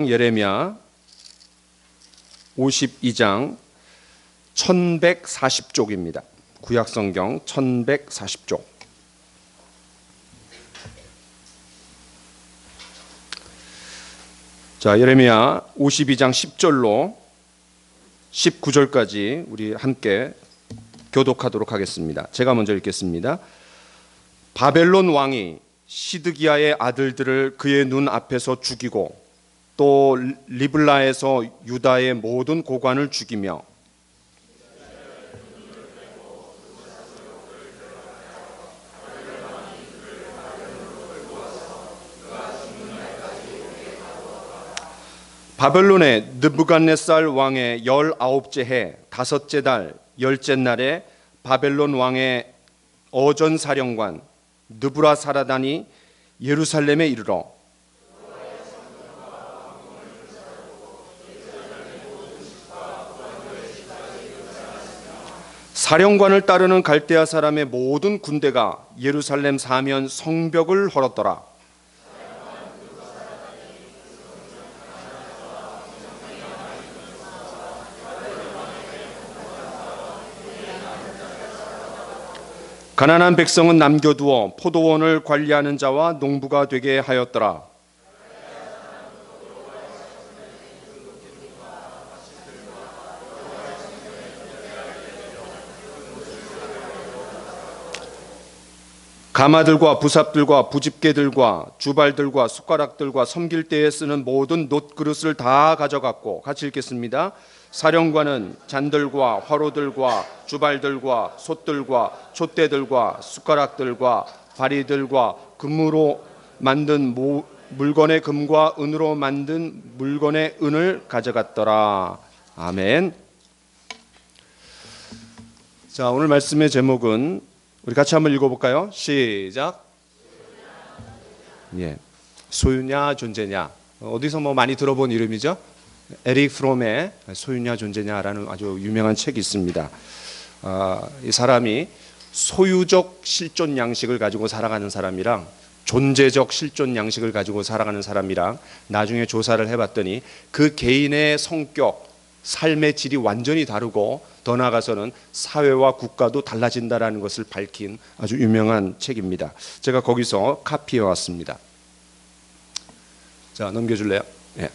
예레미야 52장 1140쪽입니다. 구약성경 1140쪽. 자, 예레미야 52장 10절로 19절까지 우리 함께 교독하도록 하겠습니다. 제가 먼저 읽겠습니다. 바벨론 왕이 시드기야의 아들들을 그의 눈 앞에서 죽이고 또 리블라에서 유다의 모든 고관을 죽이며 바벨론의 느부갓네살 왕의 19째 해 5째 달 10째 날에 바벨론 왕의 어전사령관 느부라사라단이 예루살렘에 이르러 사령관을 따르는 갈대아 사람의 모든 군대가 예루살렘 사면 성벽을 헐었더라. 가난한 백성은 남겨두어 포도원을 관리하는 자와 농부가 되게 하였더라. 가마들과 부삽들과 부집개들과 주발들과 숟가락들과 섬길 때에 쓰는 모든 놋그릇을 다 가져갔고, 같이 읽겠습니다. 사령관은 잔들과 화로들과 주발들과 솥들과 촛대들과 숟가락들과 바리들과 금으로 만든 물건의 금과 은으로 만든 물건의 은을 가져갔더라. 아멘. 자, 오늘 말씀의 제목은 우리 같이 한번 읽어볼까요? 시작. 예, 소유냐 존재냐. 어디서 많이 들어본 이름이죠? 에릭 프롬의 소유냐 존재냐라는 아주 유명한 책이 있습니다. 이 사람이 소유적 실존 양식을 가지고 살아가는 사람이랑 존재적 실존 양식을 가지고 살아가는 사람이랑 나중에 조사를 해봤더니 그 개인의 성격, 삶의 질이 완전히 다르고 더 나아가서는 사회와 국가도 달라진다라는 것을 밝힌 아주 유명한 책입니다. 제가 거기서 카피해 왔습니다. 자, 넘겨줄래요? 예.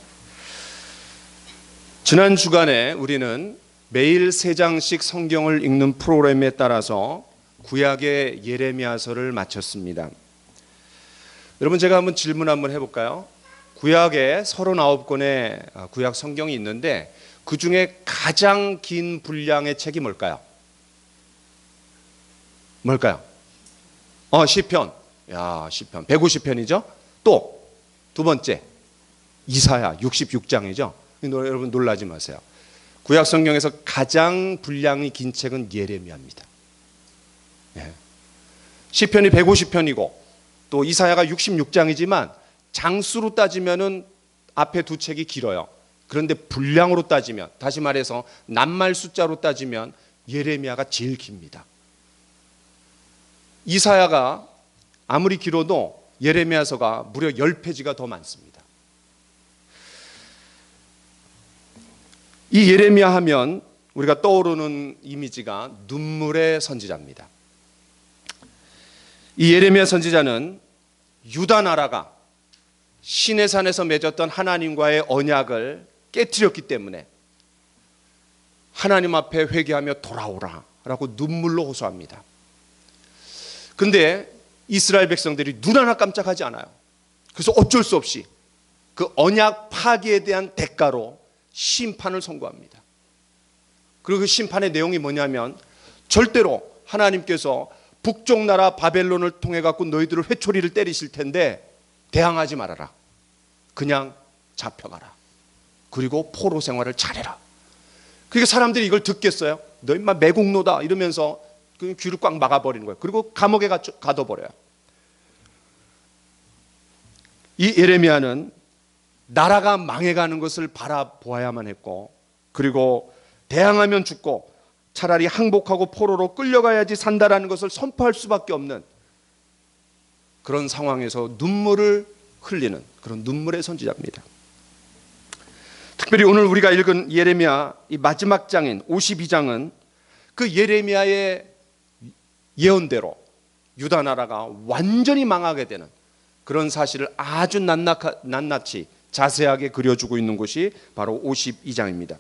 지난 주간에 우리는 매일 3장씩 성경을 읽는 프로그램에 따라서 구약의 예레미야서를 마쳤습니다. 여러분, 제가 한번 질문 한번 해볼까요? 구약에 39권의 구약 성경이 있는데 그 중에 가장 긴 분량의 책이 뭘까요? 뭘까요? 시편. 야, 시편. 150편이죠? 또 두 번째, 이사야 66장이죠? 여러분 놀라지 마세요. 구약 성경에서 가장 분량이 긴 책은 예레미야입니다. 예. 시편이 150편이고 또 이사야가 66장이지만 장수로 따지면은 앞에 두 책이 길어요. 그런데 분량으로 따지면, 다시 말해서 낱말 숫자로 따지면 예레미야가 제일 깁니다. 이사야가 아무리 길어도 예레미야서가 무려 10페이지가 더 많습니다. 이 예레미야 하면 우리가 떠오르는 이미지가 눈물의 선지자입니다. 이 예레미야 선지자는 유다 나라가 시내산에서 맺었던 하나님과의 언약을 깨뜨렸기 때문에 하나님 앞에 회개하며 돌아오라 라고 눈물로 호소합니다. 근데 이스라엘 백성들이 눈 하나 깜짝하지 않아요. 그래서 어쩔 수 없이 그 언약 파기에 대한 대가로 심판을 선고합니다. 그리고 그 심판의 내용이 뭐냐면 절대로 하나님께서 북쪽 나라 바벨론을 통해 갖고 너희들을 회초리를 때리실 텐데 대항하지 말아라. 그냥 잡혀가라. 그리고 포로 생활을 잘해라. 그러니까 사람들이 이걸 듣겠어요? 너 인마 매국노다 이러면서 그 귀를 꽉 막아버리는 거예요. 그리고 감옥에 가둬버려요. 이 예레미야는 나라가 망해가는 것을 바라보아야만 했고, 그리고 대항하면 죽고 차라리 항복하고 포로로 끌려가야지 산다라는 것을 선포할 수밖에 없는 그런 상황에서 눈물을 흘리는 그런 눈물의 선지자입니다. 특별히 오늘 우리가 읽은 예레미야 이 마지막 장인 52장은 그 예레미야의 예언대로 유다 나라가 완전히 망하게 되는 그런 사실을 아주 낱낱이 자세하게 그려주고 있는 것이 바로 52장입니다.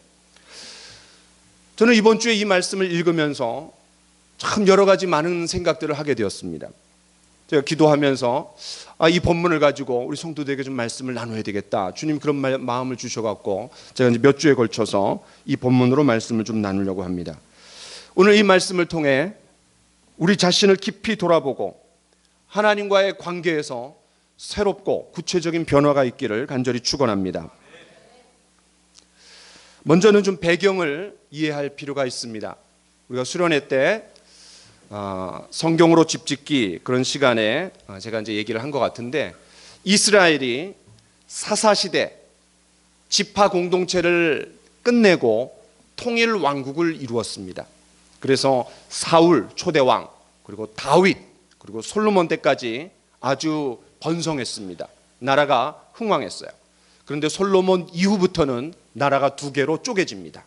저는 이번 주에 이 말씀을 읽으면서 참 여러 가지 많은 생각들을 하게 되었습니다. 제가 기도하면서 이 본문을 가지고 우리 성도들에게 좀 말씀을 나눠야 되겠다. 주님 그런 마음을 주셔갖고 제가 이제 몇 주에 걸쳐서 이 본문으로 말씀을 좀 나누려고 합니다. 오늘 이 말씀을 통해 우리 자신을 깊이 돌아보고 하나님과의 관계에서 새롭고 구체적인 변화가 있기를 간절히 축원합니다. 먼저는 좀 배경을 이해할 필요가 있습니다. 우리가 수련회 때 성경으로 집짓기 그런 시간에 제가 이제 얘기를 한 것 같은데 이스라엘이 사사시대 지파 공동체를 끝내고 통일 왕국을 이루었습니다. 그래서 사울 초대왕 그리고 다윗 그리고 솔로몬 때까지 아주 번성했습니다. 나라가 흥왕했어요. 그런데 솔로몬 이후부터는 나라가 두 개로 쪼개집니다.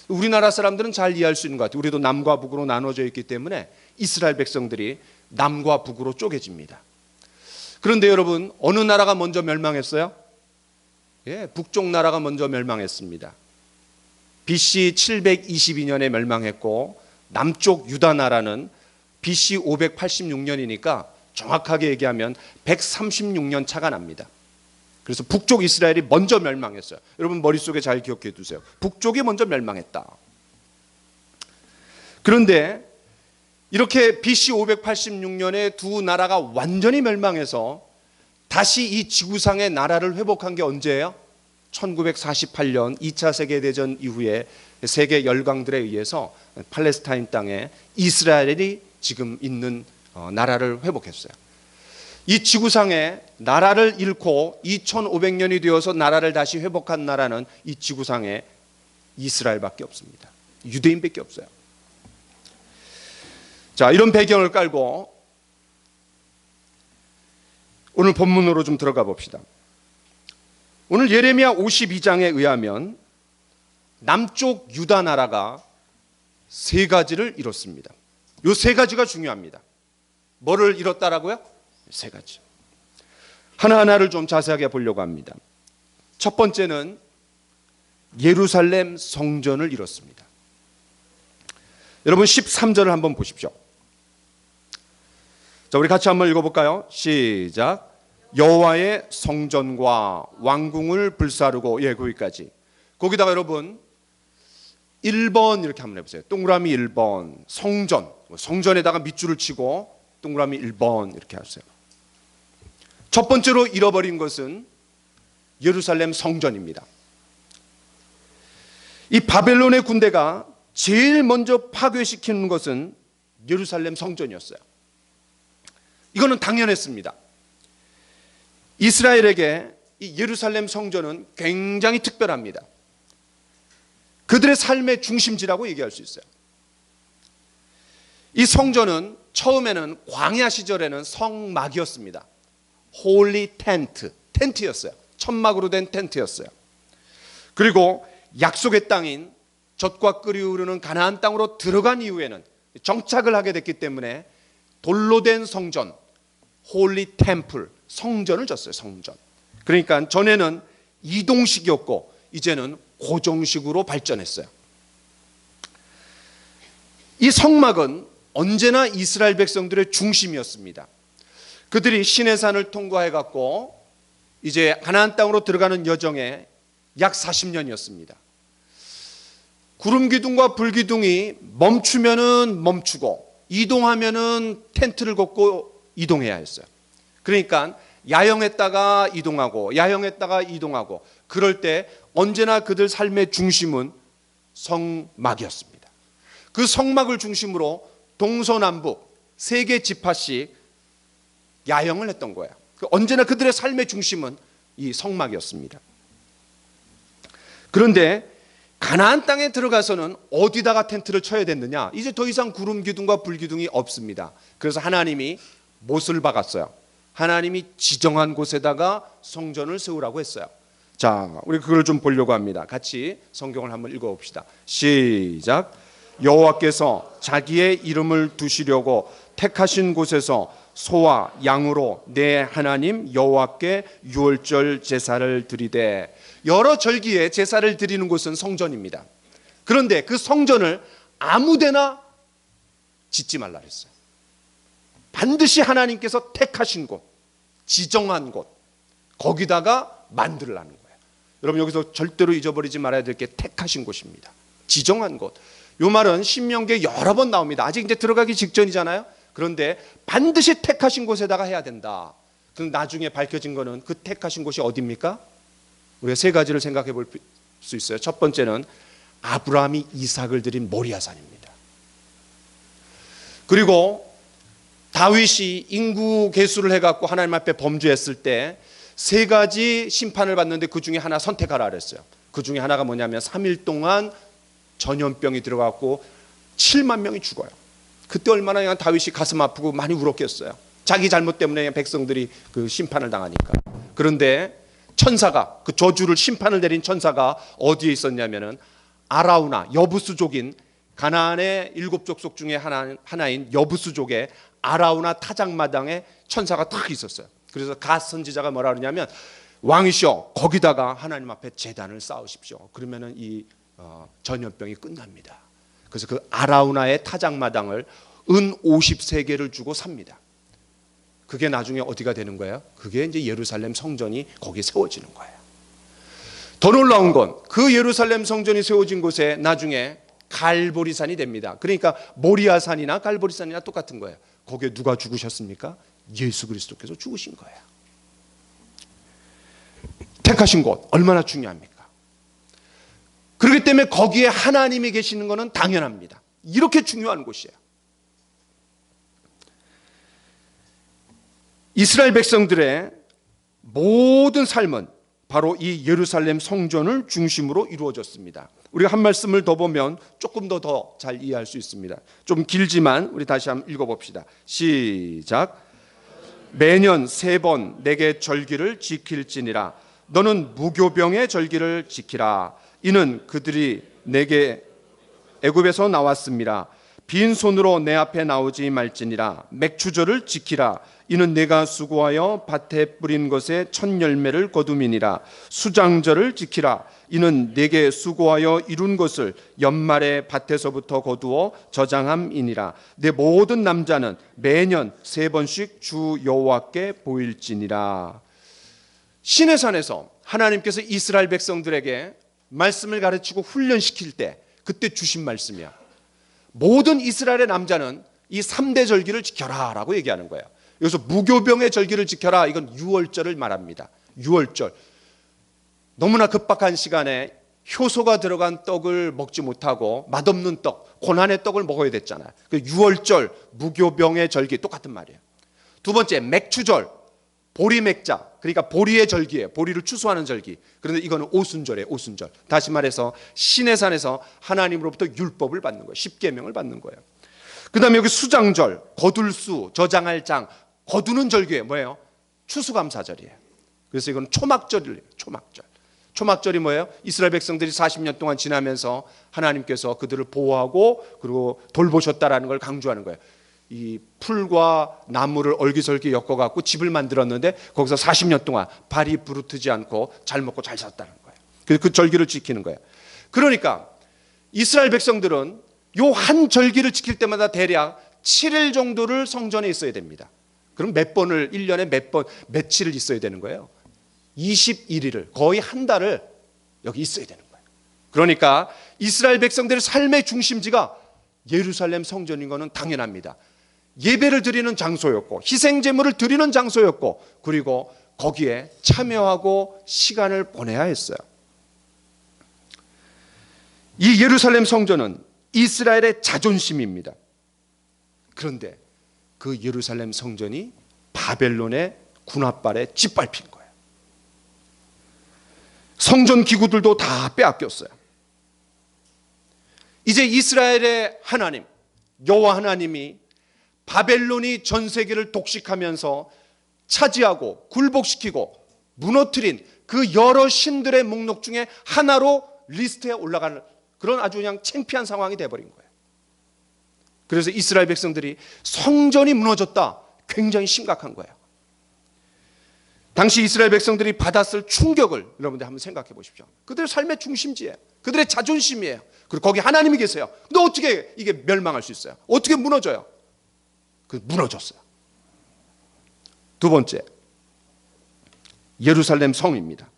우리나라 사람들은 잘 이해할 수 있는 것 같아요. 우리도 남과 북으로 나눠져 있기 때문에 이스라엘 백성들이 남과 북으로 쪼개집니다. 그런데 여러분 어느 나라가 먼저 멸망했어요? 북쪽 나라가 먼저 멸망했습니다. BC 722년에 멸망했고 남쪽 유다 나라는 BC 586년이니까 정확하게 얘기하면 136년 차가 납니다. 그래서 북쪽 이스라엘이 먼저 멸망했어요. 여러분 머릿속에 잘 기억해 두세요. 북쪽이 먼저 멸망했다. 그런데 이렇게 BC 586년에 두 나라가 완전히 멸망해서 다시 이 지구상의 나라를 회복한 게 언제예요? 1948년 2차 세계대전 이후에 세계 열강들에 의해서 팔레스타인 땅에 이스라엘이 지금 있는 나라를 회복했어요. 이 지구상에 나라를 잃고 2500년이 되어서 나라를 다시 회복한 나라는 이 지구상에 이스라엘밖에 없습니다. 유대인밖에 없어요. 자, 이런 배경을 깔고 오늘 본문으로 좀 들어가 봅시다. 오늘 예레미야 52장에 의하면 남쪽 유다 나라가 세 가지를 이뤘습니다. 이 세 가지가 중요합니다. 뭐를 이뤘다라고요? 세 가지. 하나하나를 좀 자세하게 보려고 합니다. 첫 번째는 예루살렘 성전을 이뤘습니다. 여러분 13절을 한번 보십시오. 자, 우리 같이 한번 읽어볼까요? 시작. 여호와의 성전과 왕궁을 불사르고 거기까지. 거기다가 여러분 1번 이렇게 한번 해보세요. 동그라미 1번 성전. 성전에다가 밑줄을 치고 동그라미 1번 이렇게 하세요. 첫 번째로 잃어버린 것은 예루살렘 성전입니다. 이 바벨론의 군대가 제일 먼저 파괴시키는 것은 예루살렘 성전이었어요. 이거는 당연했습니다. 이스라엘에게 이 예루살렘 성전은 굉장히 특별합니다. 그들의 삶의 중심지라고 얘기할 수 있어요. 이 성전은 처음에는 광야 시절에는 성막이었습니다. 홀리 텐트, 텐트였어요. 천막으로 된 텐트였어요. 그리고 약속의 땅인 젖과 꿀이 흐르는 가나안 땅으로 들어간 이후에는 정착을 하게 됐기 때문에 돌로 된 성전, 홀리 템플, 성전을 졌어요. 성전. 그러니까 전에는 이동식이었고 이제는 고정식으로 발전했어요. 이 성막은 언제나 이스라엘 백성들의 중심이었습니다. 그들이 시내산을 통과해 갖고 이제 가나안 땅으로 들어가는 여정에 약 40년이었습니다. 구름 기둥과 불 기둥이 멈추면은 멈추고 이동하면은 텐트를 걷고 이동해야 했어요. 그러니까 야영했다가 이동하고 야영했다가 이동하고 그럴 때 언제나 그들 삶의 중심은 성막이었습니다. 그 성막을 중심으로 동서남북 세 개 지파씩 야영을 했던 거예요. 언제나 그들의 삶의 중심은 이 성막이었습니다. 그런데 가나안 땅에 들어가서는 어디다가 텐트를 쳐야 됐느냐? 이제 더 이상 구름 기둥과 불 기둥이 없습니다. 그래서 하나님이 못을 박았어요. 하나님이 지정한 곳에다가 성전을 세우라고 했어요. 자, 우리 그걸 좀 보려고 합니다. 같이 성경을 한번 읽어봅시다. 시작. 여호와께서 자기의 이름을 두시려고 택하신 곳에서 소와 양으로 내 하나님 여호와께 유월절 제사를 드리되. 여러 절기에 제사를 드리는 곳은 성전입니다. 그런데 그 성전을 아무데나 짓지 말라 그랬어요. 반드시 하나님께서 택하신 곳, 지정한 곳, 거기다가 만들라는 거예요. 여러분, 여기서 절대로 잊어버리지 말아야 될 게 택하신 곳입니다. 지정한 곳. 이 말은 신명기에 여러 번 나옵니다. 아직 이제 들어가기 직전이잖아요. 그런데 반드시 택하신 곳에다가 해야 된다. 그럼 나중에 밝혀진 거는 그 택하신 곳이 어디입니까? 우리가 세 가지를 생각해 볼 수 있어요. 첫 번째는 아브라함이 이삭을 드린 모리아산입니다. 그리고 다윗이 인구 계수를 해갖고 하나님 앞에 범죄했을 때 세 가지 심판을 받는데 그 중에 하나 선택하라 그랬어요. 그 중에 하나가 뭐냐면 3일 동안 전염병이 들어갔고 7만 명이 죽어요. 그때 얼마나 그냥 다윗이 가슴 아프고 많이 울었겠어요. 자기 잘못 때문에 백성들이 그 심판을 당하니까. 그런데 천사가, 그 저주를 심판을 내린 천사가 어디에 있었냐면은 아라우나 여부수족인 가나안의 7족속 중에 하나인 여부수족의 아라우나 타작마당에 천사가 딱 있었어요. 그래서 갓 선지자가 뭐라 그러냐면 왕이시여 거기다가 하나님 앞에 제단을 쌓으십시오. 그러면은 이 전염병이 끝납니다. 그래서 그 아라우나의 타작마당을 은 53개를 주고 삽니다. 그게 나중에 어디가 되는 거예요? 그게 이제 예루살렘 성전이 거기에 세워지는 거예요. 더 놀라운 건 그 예루살렘 성전이 세워진 곳에 나중에 갈보리산이 됩니다. 그러니까 모리아산이나 갈보리산이나 똑같은 거예요. 거기에 누가 죽으셨습니까? 예수 그리스도께서 죽으신 거예요. 택하신 곳 얼마나 중요합니까? 그렇기 때문에 거기에 하나님이 계시는 것은 당연합니다. 이렇게 중요한 곳이에요. 이스라엘 백성들의 모든 삶은 바로 이 예루살렘 성전을 중심으로 이루어졌습니다. 우리가 한 말씀을 더 보면 조금 더 잘 이해할 수 있습니다. 좀 길지만 우리 다시 한번 읽어봅시다. 시작. 매년 3번 내게 절기를 지킬지니라. 너는 무교병의 절기를 지키라. 이는 그들이 내게 애굽에서 나왔습니다. 빈손으로 내 앞에 나오지 말지니라. 맥추절을 지키라. 이는 내가 수고하여 밭에 뿌린 것에 첫 열매를 거둠이니라. 수장절을 지키라. 이는 내게 수고하여 이룬 것을 연말에 밭에서부터 거두어 저장함이니라. 내 모든 남자는 매년 3번씩 주 여호와께 보일지니라. 시내산에서 하나님께서 이스라엘 백성들에게 말씀을 가르치고 훈련시킬 때 그때 주신 말씀이야. 모든 이스라엘의 남자는 이 3대 절기를 지켜라 라고 얘기하는 거예요. 여기서 무교병의 절기를 지켜라, 이건 유월절을 말합니다. 유월절. 너무나 급박한 시간에 효소가 들어간 떡을 먹지 못하고 맛없는 떡, 고난의 떡을 먹어야 됐잖아요. 유월절, 무교병의 절기 똑같은 말이에요. 두 번째, 맥추절, 보리맥자, 그러니까 보리의 절기예요. 보리를 추수하는 절기. 그런데 이거는 오순절이에요. 오순절. 다시 말해서 시내산에서 하나님으로부터 율법을 받는 거예요. 십계명을 받는 거예요. 그 다음에 여기 수장절, 거둘 수, 저장할 장, 거두는 절기예요. 뭐예요? 추수감사절이에요. 그래서 이건 초막절이에요. 초막절. 초막절이 뭐예요? 이스라엘 백성들이 40년 동안 지나면서 하나님께서 그들을 보호하고 그리고 돌보셨다라는 걸 강조하는 거예요. 이 풀과 나무를 얼기설기 엮어갖고 집을 만들었는데 거기서 40년 동안 발이 부르트지 않고 잘 먹고 잘 살았다는 거예요. 그래서 그 절기를 지키는 거예요. 그러니까 이스라엘 백성들은 요 한 절기를 지킬 때마다 대략 7일 정도를 성전에 있어야 됩니다. 그럼 몇 번을 1년에 몇 번 며칠을 있어야 되는 거예요? 21일을 거의 한 달을 여기 있어야 되는 거예요. 그러니까 이스라엘 백성들의 삶의 중심지가 예루살렘 성전인 것은 당연합니다. 예배를 드리는 장소였고 희생 제물을 드리는 장소였고 그리고 거기에 참여하고 시간을 보내야 했어요. 이 예루살렘 성전은 이스라엘의 자존심입니다. 그런데 그 예루살렘 성전이 바벨론의 군합발에 짓밟힌 거예요. 성전 기구들도 다 빼앗겼어요. 이제 이스라엘의 하나님, 여호와 하나님이 바벨론이 전 세계를 독식하면서 차지하고 굴복시키고 무너뜨린 그 여러 신들의 목록 중에 하나로 리스트에 올라가는 그런 아주 그냥 창피한 상황이 돼버린 거예요. 그래서 이스라엘 백성들이 성전이 무너졌다, 굉장히 심각한 거예요. 당시 이스라엘 백성들이 받았을 충격을 여러분들 한번 생각해 보십시오. 그들의 삶의 중심지예요. 그들의 자존심이에요. 그리고 거기 하나님이 계세요. 근데 어떻게 이게 멸망할 수 있어요? 어떻게 무너져요? 무너졌어요. 두 번째, 예루살렘 성입니다.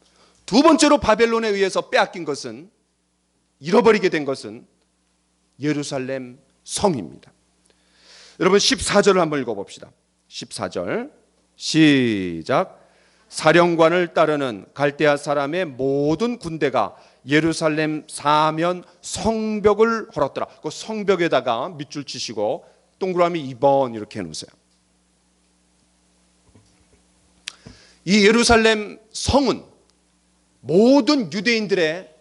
두 번째로 바벨론에 의해서 빼앗긴 것은, 잃어버리게 된 것은 예루살렘 성입니다. 여러분 14절을 한번 읽어봅시다. 14절 시작. 사령관을 따르는 갈대아 사람의 모든 군대가 예루살렘 사면 성벽을 헐었더라. 그 성벽에다가 밑줄 치시고 동그라미 2번 이렇게 해놓으세요. 이 예루살렘 성은 모든 유대인들의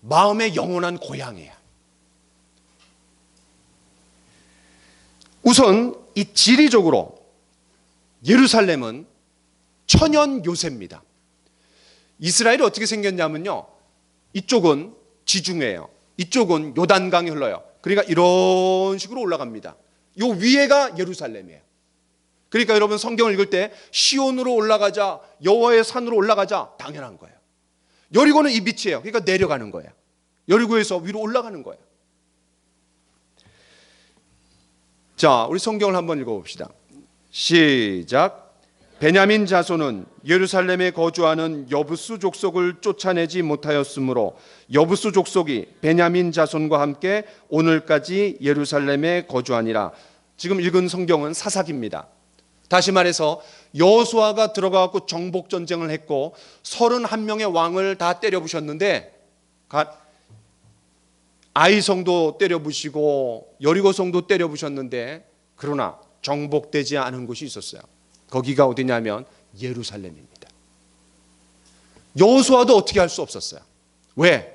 마음의 영원한 고향이에요. 우선 이 지리적으로 예루살렘은 천연 요새입니다. 이스라엘이 어떻게 생겼냐면요, 이쪽은 지중해예요. 이쪽은 요단강이 흘러요. 그러니까 이런 식으로 올라갑니다. 요 위에가 예루살렘이에요. 그러니까 여러분 성경을 읽을 때 시온으로 올라가자, 여호와의 산으로 올라가자, 당연한 거예요. 여리고는 이 밑이에요. 그러니까 내려가는 거예요. 여리고에서 위로 올라가는 거예요. 자, 우리 성경을 한번 읽어봅시다. 시작. 베냐민 자손은 예루살렘에 거주하는 여부수 족속을 쫓아내지 못하였으므로 여부수 족속이 베냐민 자손과 함께 오늘까지 예루살렘에 거주하니라. 지금 읽은 성경은 사사기입니다. 다시 말해서 여호수아가 들어가고 정복 전쟁을 했고 31명의 왕을 다 때려 부셨는데 아이성도 때려 부시고 여리고성도 때려 부셨는데 그러나 정복되지 않은 곳이 있었어요. 거기가 어디냐면 예루살렘입니다. 여호수아도 어떻게 할 수 없었어요. 왜?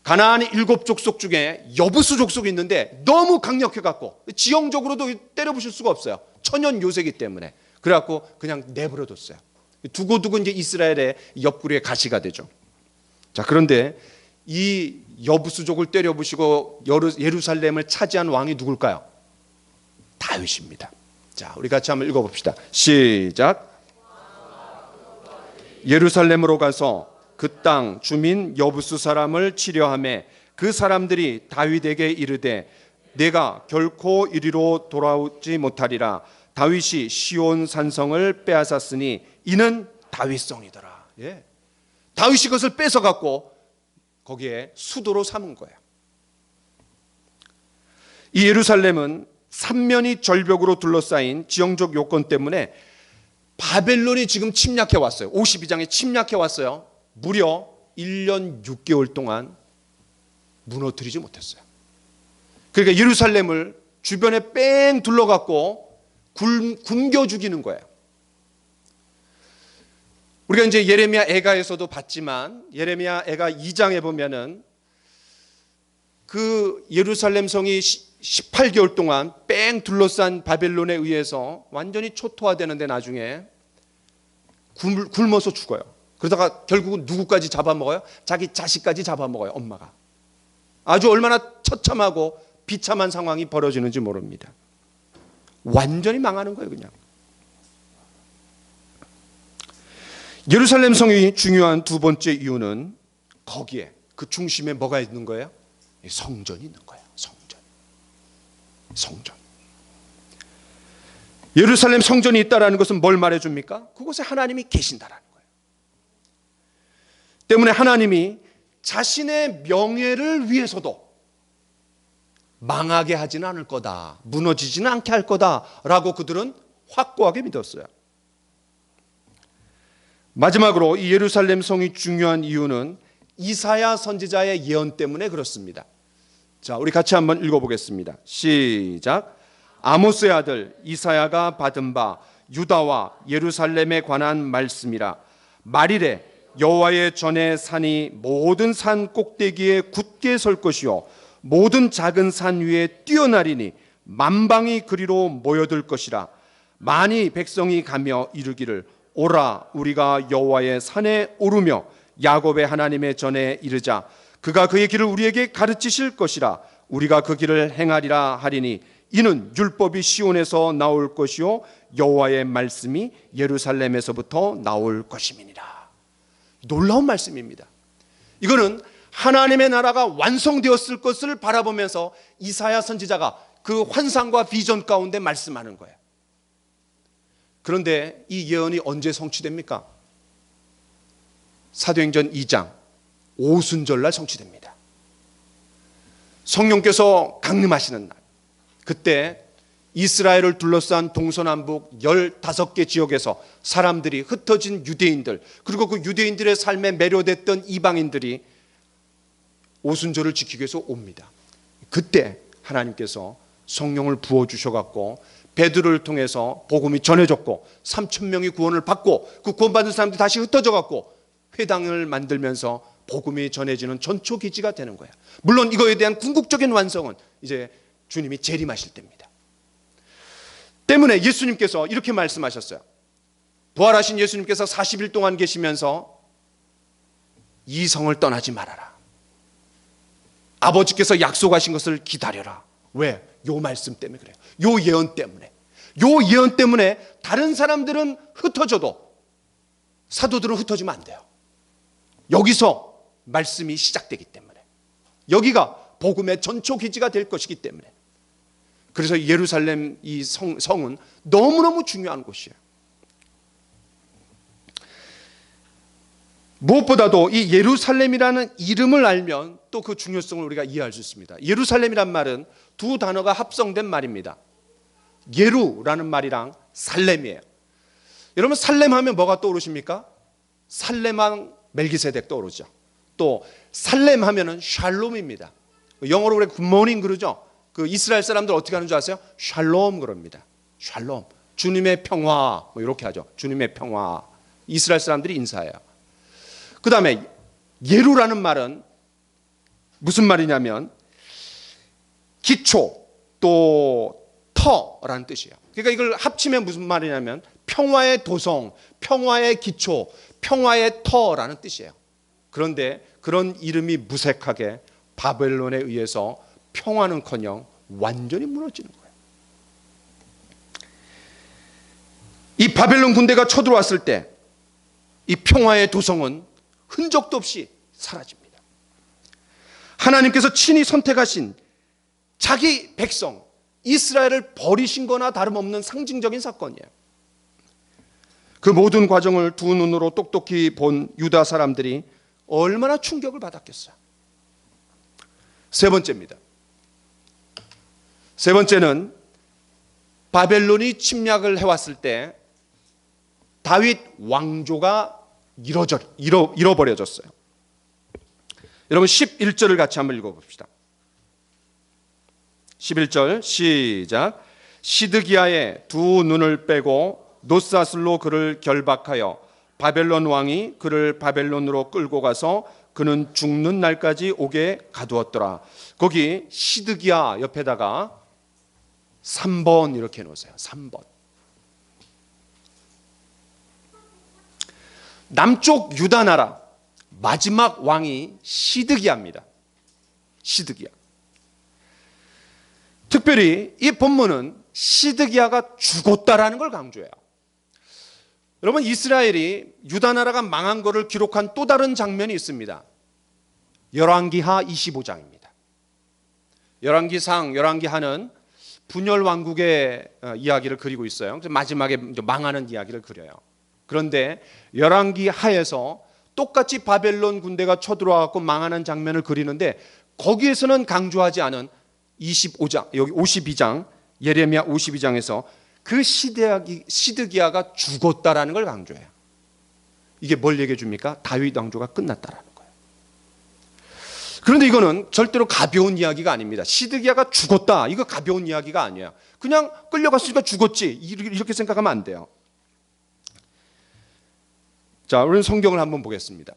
가나안의 7족속 중에 여부수 족속이 있는데 너무 강력해갖고 지형적으로도 때려부실 수가 없어요. 천연 요새이기 때문에. 그래갖고 그냥 내버려뒀어요. 두고두고 이제 이스라엘의 옆구리에 가시가 되죠. 자, 그런데 이 여부수족을 때려부시고 예루살렘을 차지한 왕이 누굴까요? 다윗입니다. 자, 우리 같이 한번 읽어봅시다. 시작. 예루살렘으로 가서 그 땅 주민 여부수 사람을 치려하매 그 사람들이 다윗에게 이르되 내가 결코 이리로 돌아오지 못하리라. 다윗이 시온 산성을 빼앗았으니 이는 다윗성이더라. 예. 다윗이 그것을 뺏어갖고 거기에 수도로 삼은 거예요. 이 예루살렘은 삼면이 절벽으로 둘러싸인 지형적 요건 때문에 바벨론이 지금 침략해 왔어요. 52장에 침략해 왔어요. 무려 1년 6개월 동안 무너뜨리지 못했어요. 그러니까 예루살렘을 주변에 뺑 둘러갖고 굶겨 죽이는 거예요. 우리가 이제 예레미야 애가에서도 봤지만 예레미야 애가 2장에 보면은 그 예루살렘 성이 18개월 동안 뺑 둘러싼 바벨론에 의해서 완전히 초토화되는데 나중에 굶어서 죽어요. 그러다가 결국은 누구까지 잡아먹어요? 자기 자식까지 잡아먹어요. 엄마가. 아주 얼마나 처참하고 비참한 상황이 벌어지는지 모릅니다. 완전히 망하는 거예요, 그냥. 예루살렘 성이 중요한 두 번째 이유는 거기에 그 중심에 뭐가 있는 거예요? 성전이 있는 거예요. 성전. 예루살렘 성전이 있다라는 것은 뭘 말해줍니까? 그곳에 하나님이 계신다라는 거예요. 때문에 하나님이 자신의 명예를 위해서도 망하게 하지는 않을 거다, 무너지지는 않게 할 거다라고 그들은 확고하게 믿었어요. 마지막으로 이 예루살렘 성이 중요한 이유는 이사야 선지자의 예언 때문에 그렇습니다. 자, 우리 같이 한번 읽어보겠습니다. 시작. 아모스의 아들 이사야가 받은 바 유다와 예루살렘에 관한 말씀이라. 말이래 여호와의 전에 산이 모든 산 꼭대기에 굳게 설 것이요 모든 작은 산 위에 뛰어나리니 만방이 그리로 모여들 것이라. 많이 백성이 가며 이르기를 오라 우리가 여호와의 산에 오르며 야곱의 하나님의 전에 이르자. 그가 그의 길을 우리에게 가르치실 것이라. 우리가 그 길을 행하리라 하리니 이는 율법이 시온에서 나올 것이요 여호와의 말씀이 예루살렘에서부터 나올 것임이니라. 놀라운 말씀입니다. 이거는 하나님의 나라가 완성되었을 것을 바라보면서 이사야 선지자가 그 환상과 비전 가운데 말씀하는 거예요. 그런데 이 예언이 언제 성취됩니까? 사도행전 2장 오순절날 성취됩니다. 성령께서 강림하시는 날, 그때 이스라엘을 둘러싼 동서남북 15개 지역에서 사람들이, 흩어진 유대인들, 그리고 그 유대인들의 삶에 매료됐던 이방인들이 오순절을 지키기 위해서 옵니다. 그때 하나님께서 성령을 부어주셔갖고 베드로를 통해서 복음이 전해졌고 3,000명이 구원을 받고 그 구원받은 사람들이 다시 흩어져갖고 회당을 만들면서 복음이 전해지는 전초기지가 되는 거야. 물론 이거에 대한 궁극적인 완성은 이제 주님이 재림하실 때입니다. 때문에 예수님께서 이렇게 말씀하셨어요. 부활하신 예수님께서 40일 동안 계시면서 이 성을 떠나지 말아라. 아버지께서 약속하신 것을 기다려라. 왜? 요 말씀 때문에 그래요. 요 예언 때문에. 요 예언 때문에 다른 사람들은 흩어져도 사도들은 흩어지면 안 돼요. 여기서 말씀이 시작되기 때문에, 여기가 복음의 전초기지가 될 것이기 때문에. 그래서 예루살렘 이 성은 너무너무 중요한 곳이에요. 무엇보다도 이 예루살렘이라는 이름을 알면 또 그 중요성을 우리가 이해할 수 있습니다. 예루살렘이란 말은 두 단어가 합성된 말입니다. 예루라는 말이랑 살렘이에요. 여러분, 살렘 하면 뭐가 떠오르십니까? 살렘왕 멜기세덱 떠오르죠. 또 살렘 하면은 샬롬입니다. 영어로 그래 굿모닝 그러죠. 그 이스라엘 사람들 어떻게 하는 줄 아세요? 샬롬 그럽니다. 샬롬, 주님의 평화, 뭐 이렇게 하죠. 주님의 평화. 이스라엘 사람들이 인사해요. 그 다음에 예루라는 말은 무슨 말이냐면 기초 또 터라는 뜻이에요. 그러니까 이걸 합치면 무슨 말이냐면 평화의 도성, 평화의 기초, 평화의 터라는 뜻이에요. 그런데 그런 이름이 무색하게 바벨론에 의해서 평화는커녕 완전히 무너지는 거예요. 이 바벨론 군대가 쳐들어왔을 때 이 평화의 도성은 흔적도 없이 사라집니다. 하나님께서 친히 선택하신 자기 백성 이스라엘을 버리신 거나 다름없는 상징적인 사건이에요. 그 모든 과정을 두 눈으로 똑똑히 본 유다 사람들이 얼마나 충격을 받았겠어요. 세 번째입니다. 세 번째는 바벨론이 침략을 해왔을 때 다윗 왕조가 잃어버려졌어요. 여러분 11절을 같이 한번 읽어봅시다. 11절 시작. 시드기야의 두 눈을 빼고 놋사슬로 그를 결박하여 바벨론 왕이 그를 바벨론으로 끌고 가서 그는 죽는 날까지 옥에 가두었더라. 거기 시드기야 옆에다가 3번 이렇게 놓으세요. 3번. 남쪽 유다 나라 마지막 왕이 시드기야입니다. 시드기야. 특별히 이 본문은 시드기야가 죽었다라는 걸 강조해요. 여러분, 이스라엘이 유다 나라가 망한 것을 기록한 또 다른 장면이 있습니다. 열왕기하 25장입니다. 열왕기상, 열왕기하는 분열 왕국의 이야기를 그리고 있어요. 마지막에 망하는 이야기를 그려요. 그런데 열왕기하에서 똑같이 바벨론 군대가 쳐들어와서 망하는 장면을 그리는데 거기에서는 강조하지 않은 25장, 여기 52장, 예레미야 52장에서 그 시드기야가 죽었다라는 걸 강조해요. 이게 뭘 얘기해 줍니까? 다윗 왕조가 끝났다라는 거예요. 그런데 이거는 절대로 가벼운 이야기가 아닙니다. 시드기야가 죽었다, 이거 가벼운 이야기가 아니에요. 그냥 끌려갔으니까 죽었지, 이렇게 생각하면 안 돼요. 자, 우리는 성경을 한번 보겠습니다.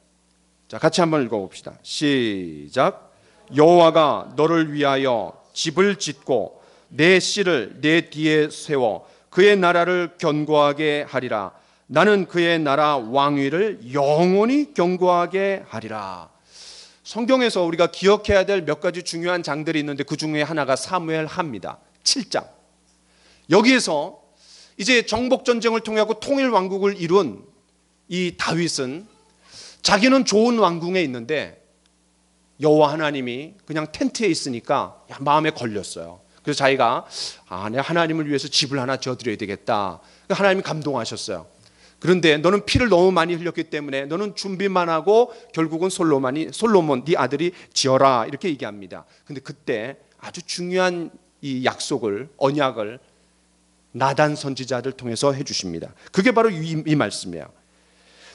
자, 같이 한번 읽어봅시다. 시작. 여호와가 너를 위하여 집을 짓고 내 씨를 내 뒤에 세워 그의 나라를 견고하게 하리라. 나는 그의 나라 왕위를 영원히 견고하게 하리라. 성경에서 우리가 기억해야 될 몇 가지 중요한 장들이 있는데 그 중에 하나가 사무엘하입니다. 7장. 여기에서 이제 정복 전쟁을 통해 하고 통일 왕국을 이룬 이 다윗은 자기는 좋은 왕궁에 있는데 여호와 하나님이 그냥 텐트에 있으니까 마음에 걸렸어요. 그래서 자기가 내가 하나님을 위해서 집을 하나 지어드려야 되겠다. 하나님이 감동하셨어요. 그런데 너는 피를 너무 많이 흘렸기 때문에 너는 준비만 하고 결국은 솔로몬 네 아들이 지어라 이렇게 얘기합니다. 근데 그때 아주 중요한 이 약속을 언약을 나단 선지자를 통해서 해주십니다. 그게 바로 이 말씀이에요.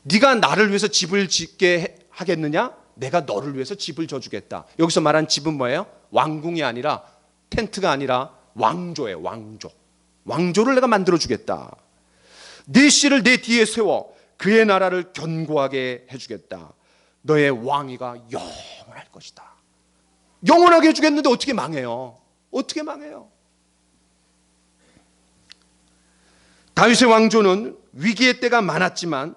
네가 나를 위해서 집을 짓게 하겠느냐? 내가 너를 위해서 집을 져주겠다. 여기서 말한 집은 뭐예요? 왕궁이 아니라 텐트가 아니라 왕조예요. 왕조를 내가 만들어주겠다. 네 씨를 내 뒤에 세워 그의 나라를 견고하게 해주겠다. 너의 왕위가 영원할 것이다. 영원하게 해주겠는데 어떻게 망해요? 어떻게 망해요? 다윗의 왕조는 위기의 때가 많았지만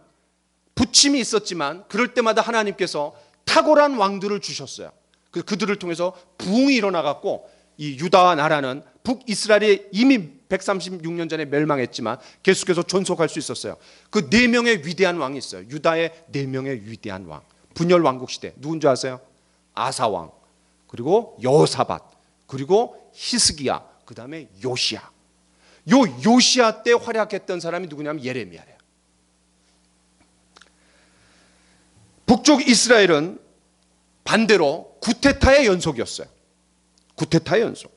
부침이 있었지만 그럴 때마다 하나님께서 탁월한 왕들을 주셨어요. 그들을 통해서 부흥이 일어나갖고 이 유다 나라는 북이스라엘이 이미 136년 전에 멸망했지만 계속해서 존속할 수 있었어요. 그 4명의 위대한 왕이 있어요. 유다의 4명의 위대한 왕. 분열 왕국 시대 누군 줄 아세요? 아사왕, 그리고 여호사밧, 그리고 히스기야, 그 다음에 요시야. 요시야 때 활약했던 사람이 누구냐면 예레미야래요. 북쪽 이스라엘은 반대로 구테타의 연속이었어요. 구테타의 연속.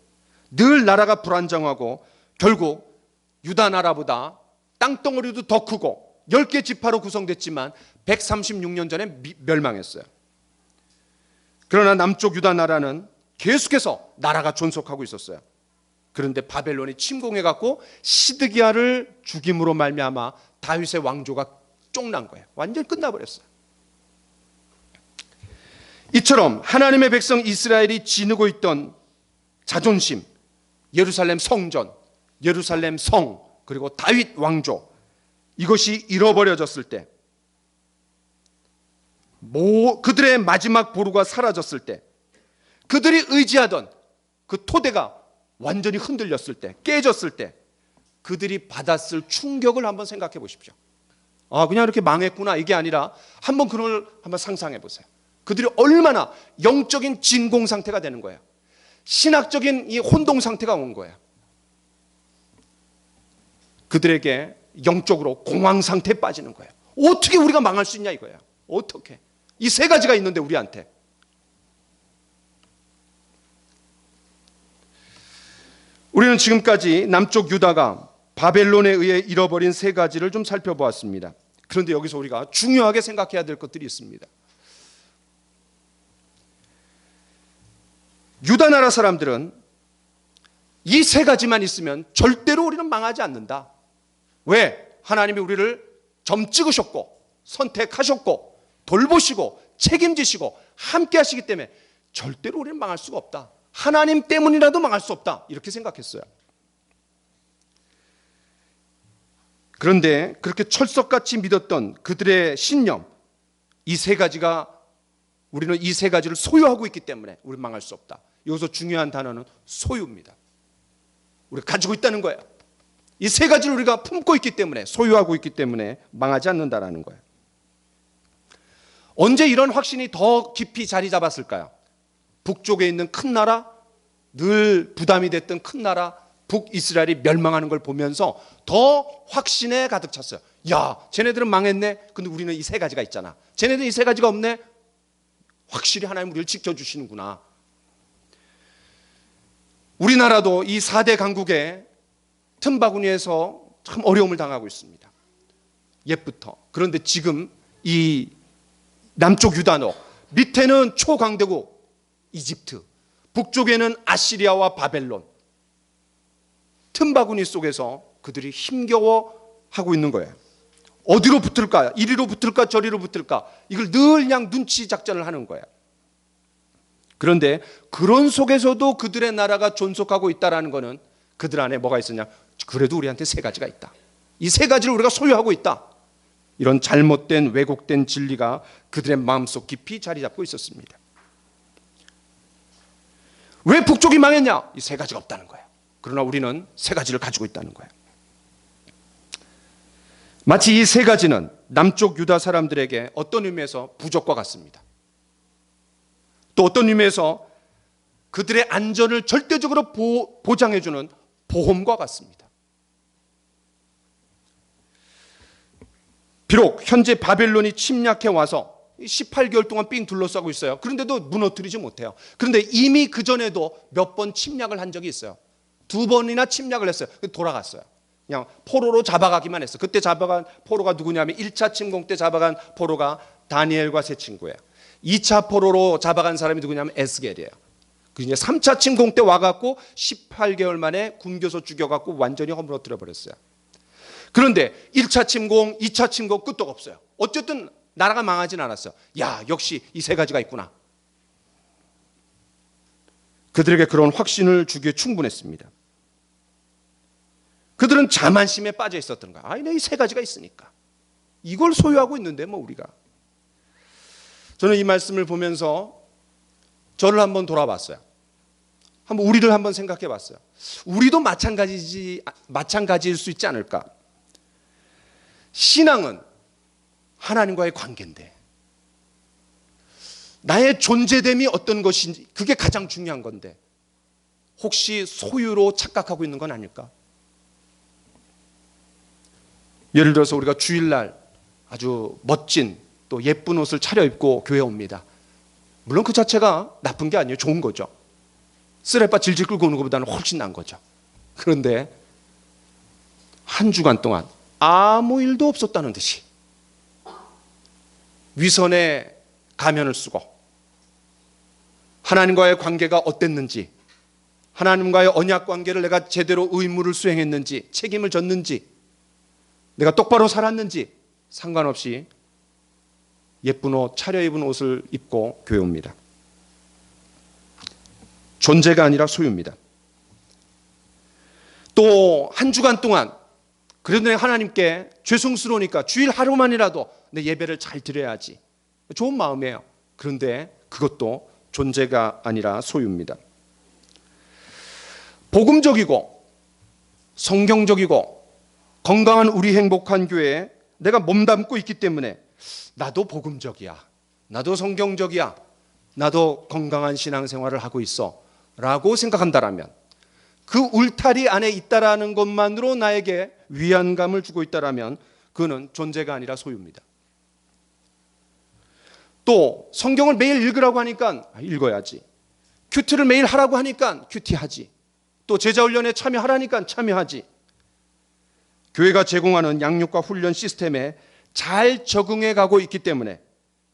늘 나라가 불안정하고 결국 유다 나라보다 땅덩어리도 더 크고 10개 지파로 구성됐지만 136년 전에 멸망했어요. 그러나 남쪽 유다 나라는 계속해서 나라가 존속하고 있었어요. 그런데 바벨론이 침공해갖고 시드기야를 죽임으로 말미암아 다윗의 왕조가 쫑난 거예요. 완전히 끝나버렸어요. 이처럼 하나님의 백성 이스라엘이 지니고 있던 자존심, 예루살렘 성전, 예루살렘 성, 그리고 다윗 왕조, 이것이 잃어버려졌을 때, 그들의 마지막 보루가 사라졌을 때, 그들이 의지하던 그 토대가 완전히 흔들렸을 때, 깨졌을 때 그들이 받았을 충격을 한번 생각해 보십시오. 그냥 이렇게 망했구나 이게 아니라 한번 그걸 한번 상상해 보세요. 그들이 얼마나 영적인 진공 상태가 되는 거예요. 신학적인 이 혼동 상태가 온 거예요. 그들에게 영적으로 공황 상태에 빠지는 거예요. 어떻게 우리가 망할 수 있냐 이거예요. 어떻게? 이 세 가지가 있는데 우리한테. 우리는 지금까지 남쪽 유다가 바벨론에 의해 잃어버린 세 가지를 좀 살펴보았습니다. 그런데 여기서 우리가 중요하게 생각해야 될 것들이 있습니다. 유다 나라 사람들은 이 세 가지만 있으면 절대로 우리는 망하지 않는다. 왜? 하나님이 우리를 점 찍으셨고 선택하셨고 돌보시고 책임지시고 함께 하시기 때문에 절대로 우리는 망할 수가 없다. 하나님 때문이라도 망할 수 없다. 이렇게 생각했어요. 그런데 그렇게 철석같이 믿었던 그들의 신념, 이 세 가지가 우리는 이 세 가지를 소유하고 있기 때문에 우리는 망할 수 없다. 여기서 중요한 단어는 소유입니다. 우리가 가지고 있다는 거예요. 이 세 가지를 우리가 품고 있기 때문에, 소유하고 있기 때문에 망하지 않는다라는 거예요. 언제 이런 확신이 더 깊이 자리 잡았을까요? 북쪽에 있는 큰 나라, 늘 부담이 됐던 큰 나라 북이스라엘이 멸망하는 걸 보면서 더 확신에 가득 찼어요. 야, 쟤네들은 망했네. 근데 우리는 이 세 가지가 있잖아. 쟤네들은 이 세 가지가 없네. 확실히 하나님 우리를 지켜주시는구나. 우리나라도 이 4대 강국의 틈바구니에서 참 어려움을 당하고 있습니다. 옛부터. 그런데 지금 이 남쪽 유다노, 밑에는 초강대국 이집트, 북쪽에는 아시리아와 바벨론, 틈바구니 속에서 그들이 힘겨워하고 있는 거예요. 어디로 붙을까? 이리로 붙을까? 저리로 붙을까? 이걸 늘 그냥 눈치 작전을 하는 거예요. 그런데 그런 속에서도 그들의 나라가 존속하고 있다는 것은 그들 안에 뭐가 있었냐? 그래도 우리한테 세 가지가 있다. 이 세 가지를 우리가 소유하고 있다. 이런 잘못된 왜곡된 진리가 그들의 마음속 깊이 자리 잡고 있었습니다. 왜 북쪽이 망했냐? 이 세 가지가 없다는 거예요. 그러나 우리는 세 가지를 가지고 있다는 거예요. 마치 이 세 가지는 남쪽 유다 사람들에게 어떤 의미에서 부적과 같습니다. 또 어떤 의미에서 그들의 안전을 절대적으로 보장해주는 보험과 같습니다. 비록 현재 바벨론이 침략해 와서 18개월 동안 삥 둘러싸고 있어요. 그런데도 무너뜨리지 못해요. 그런데 이미 그전에도 몇 번 침략을 한 적이 있어요. 2번이나 침략을 했어요. 돌아갔어요. 그냥 포로로 잡아가기만 했어요. 그때 잡아간 포로가 누구냐면 1차 침공 때 잡아간 포로가 다니엘과 세 친구예요. 2차 포로로 잡아간 사람이 누구냐면 에스겔이에요. 그 이제 3차 침공 때 와갖고 18개월 만에 굶겨서 죽여갖고 완전히 허물어뜨려 버렸어요. 그런데 1차 침공, 2차 침공 끄떡 없어요. 어쨌든 나라가 망하진 않았어요. 야, 역시 이 세 가지가 있구나. 그들에게 그런 확신을 주기에 충분했습니다. 그들은 자만심에 빠져 있었던 거야. 아니, 이 세 가지가 있으니까. 이걸 소유하고 있는데 뭐 우리가. 저는 이 말씀을 보면서 저를 한번 돌아봤어요. 한번 우리를 한번 생각해 봤어요. 우리도 마찬가지일 수 있지 않을까? 신앙은 하나님과의 관계인데 나의 존재됨이 어떤 것인지 그게 가장 중요한 건데 혹시 소유로 착각하고 있는 건 아닐까? 예를 들어서 우리가 주일날 아주 멋진 또 예쁜 옷을 차려입고 교회에 옵니다. 물론 그 자체가 나쁜 게 아니에요. 좋은 거죠. 쓰레빠 질질 끌고 오는 것보다는 훨씬 나은 거죠. 그런데 한 주간 동안 아무 일도 없었다는 듯이 위선의 가면을 쓰고 하나님과의 관계가 어땠는지, 하나님과의 언약 관계를 내가 제대로 의무를 수행했는지, 책임을 졌는지, 내가 똑바로 살았는지 상관없이 예쁜 옷, 차려입은 옷을 입고 교회 옵니다. 존재가 아니라 소유입니다. 또 한 주간 동안 그래도 내가 하나님께 죄송스러우니까 주일 하루만이라도 내 예배를 잘 드려야지. 좋은 마음이에요. 그런데 그것도 존재가 아니라 소유입니다. 복음적이고 성경적이고 건강한 우리 행복한 교회에 내가 몸담고 있기 때문에 나도 복음적이야, 나도 성경적이야, 나도 건강한 신앙생활을 하고 있어 라고 생각한다라면 그 울타리 안에 있다라는 것만으로 나에게 위안감을 주고 있다라면 그는 존재가 아니라 소유입니다. 또 성경을 매일 읽으라고 하니까 읽어야지, 큐티를 매일 하라고 하니까 큐티하지, 또 제자훈련에 참여하라니까 참여하지. 교회가 제공하는 양육과 훈련 시스템에 잘 적응해 가고 있기 때문에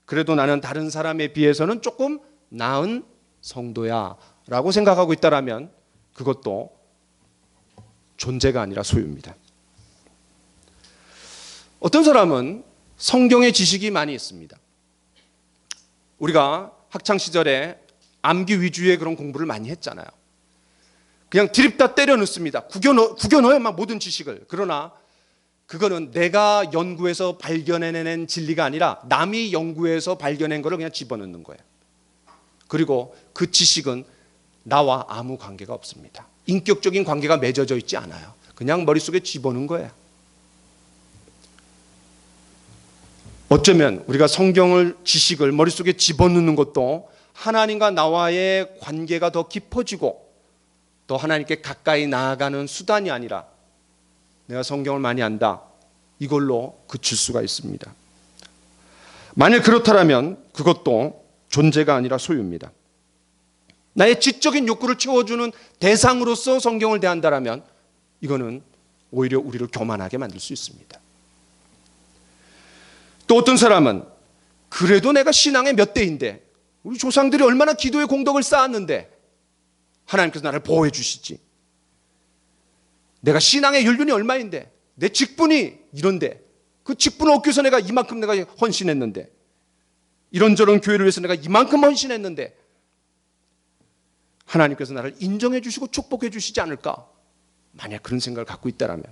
그래도 나는 다른 사람에 비해서는 조금 나은 성도야 라고 생각하고 있다라면 그것도 존재가 아니라 소유입니다. 어떤 사람은 성경의 지식이 많이 있습니다. 우리가 학창시절에 암기 위주의 그런 공부를 많이 했잖아요. 그냥 드립다 때려 넣습니다. 구겨 넣어요, 막 모든 지식을. 그러나 그거는 내가 연구해서 발견해낸 진리가 아니라 남이 연구해서 발견한 거를 그냥 집어넣는 거예요. 그리고 그 지식은 나와 아무 관계가 없습니다. 인격적인 관계가 맺어져 있지 않아요. 그냥 머릿속에 집어넣은 거예요. 어쩌면 우리가 성경을, 지식을 머릿속에 집어넣는 것도 하나님과 나와의 관계가 더 깊어지고 또 하나님께 가까이 나아가는 수단이 아니라 내가 성경을 많이 안다, 이걸로 그칠 수가 있습니다. 만일 그렇다면 그것도 존재가 아니라 소유입니다. 나의 지적인 욕구를 채워주는 대상으로서 성경을 대한다면 이거는 오히려 우리를 교만하게 만들 수 있습니다. 또 어떤 사람은 그래도 내가 신앙의 몇 대인데, 우리 조상들이 얼마나 기도의 공덕을 쌓았는데 하나님께서 나를 보호해 주시지, 내가 신앙의 연륜이 얼마인데, 내 직분이 이런데, 그 직분을 얻기 위해서 내가 이만큼 내가 헌신했는데, 이런저런 교회를 위해서 내가 이만큼 헌신했는데 하나님께서 나를 인정해 주시고 축복해 주시지 않을까? 만약 그런 생각을 갖고 있다면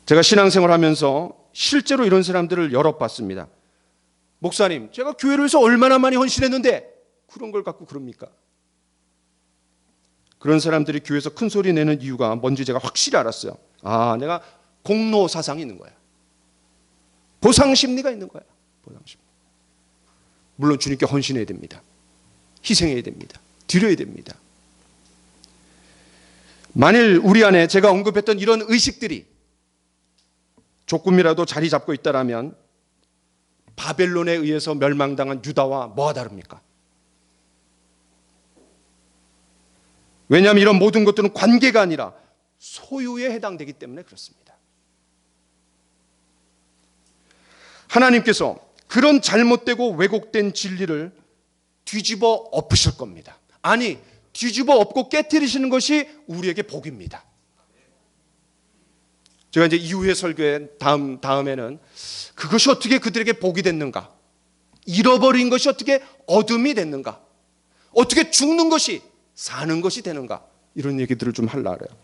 제가 신앙생활 하면서 실제로 이런 사람들을 여러 봤습니다. 목사님, 제가 교회를 위해서 얼마나 많이 헌신했는데 그런 걸 갖고 그럽니까? 그런 사람들이 교회에서 큰 소리 내는 이유가 뭔지 제가 확실히 알았어요. 아, 내가 공로 사상이 있는 거야. 보상 심리가 있는 거야. 보상 심리. 물론 주님께 헌신해야 됩니다. 희생해야 됩니다. 드려야 됩니다. 만일 우리 안에 제가 언급했던 이런 의식들이 조금이라도 자리 잡고 있다라면 바벨론에 의해서 멸망당한 유다와 뭐가 다릅니까? 왜냐하면 이런 모든 것들은 관계가 아니라 소유에 해당되기 때문에 그렇습니다. 하나님께서 그런 잘못되고 왜곡된 진리를 뒤집어 엎으실 겁니다. 아니, 뒤집어 엎고 깨트리시는 것이 우리에게 복입니다. 제가 이제 이후의 설교의 다음에는 그것이 어떻게 그들에게 복이 됐는가, 잃어버린 것이 어떻게 어둠이 됐는가, 어떻게 죽는 것이 사는 것이 되는가, 이런 얘기들을 좀 하려고 해요.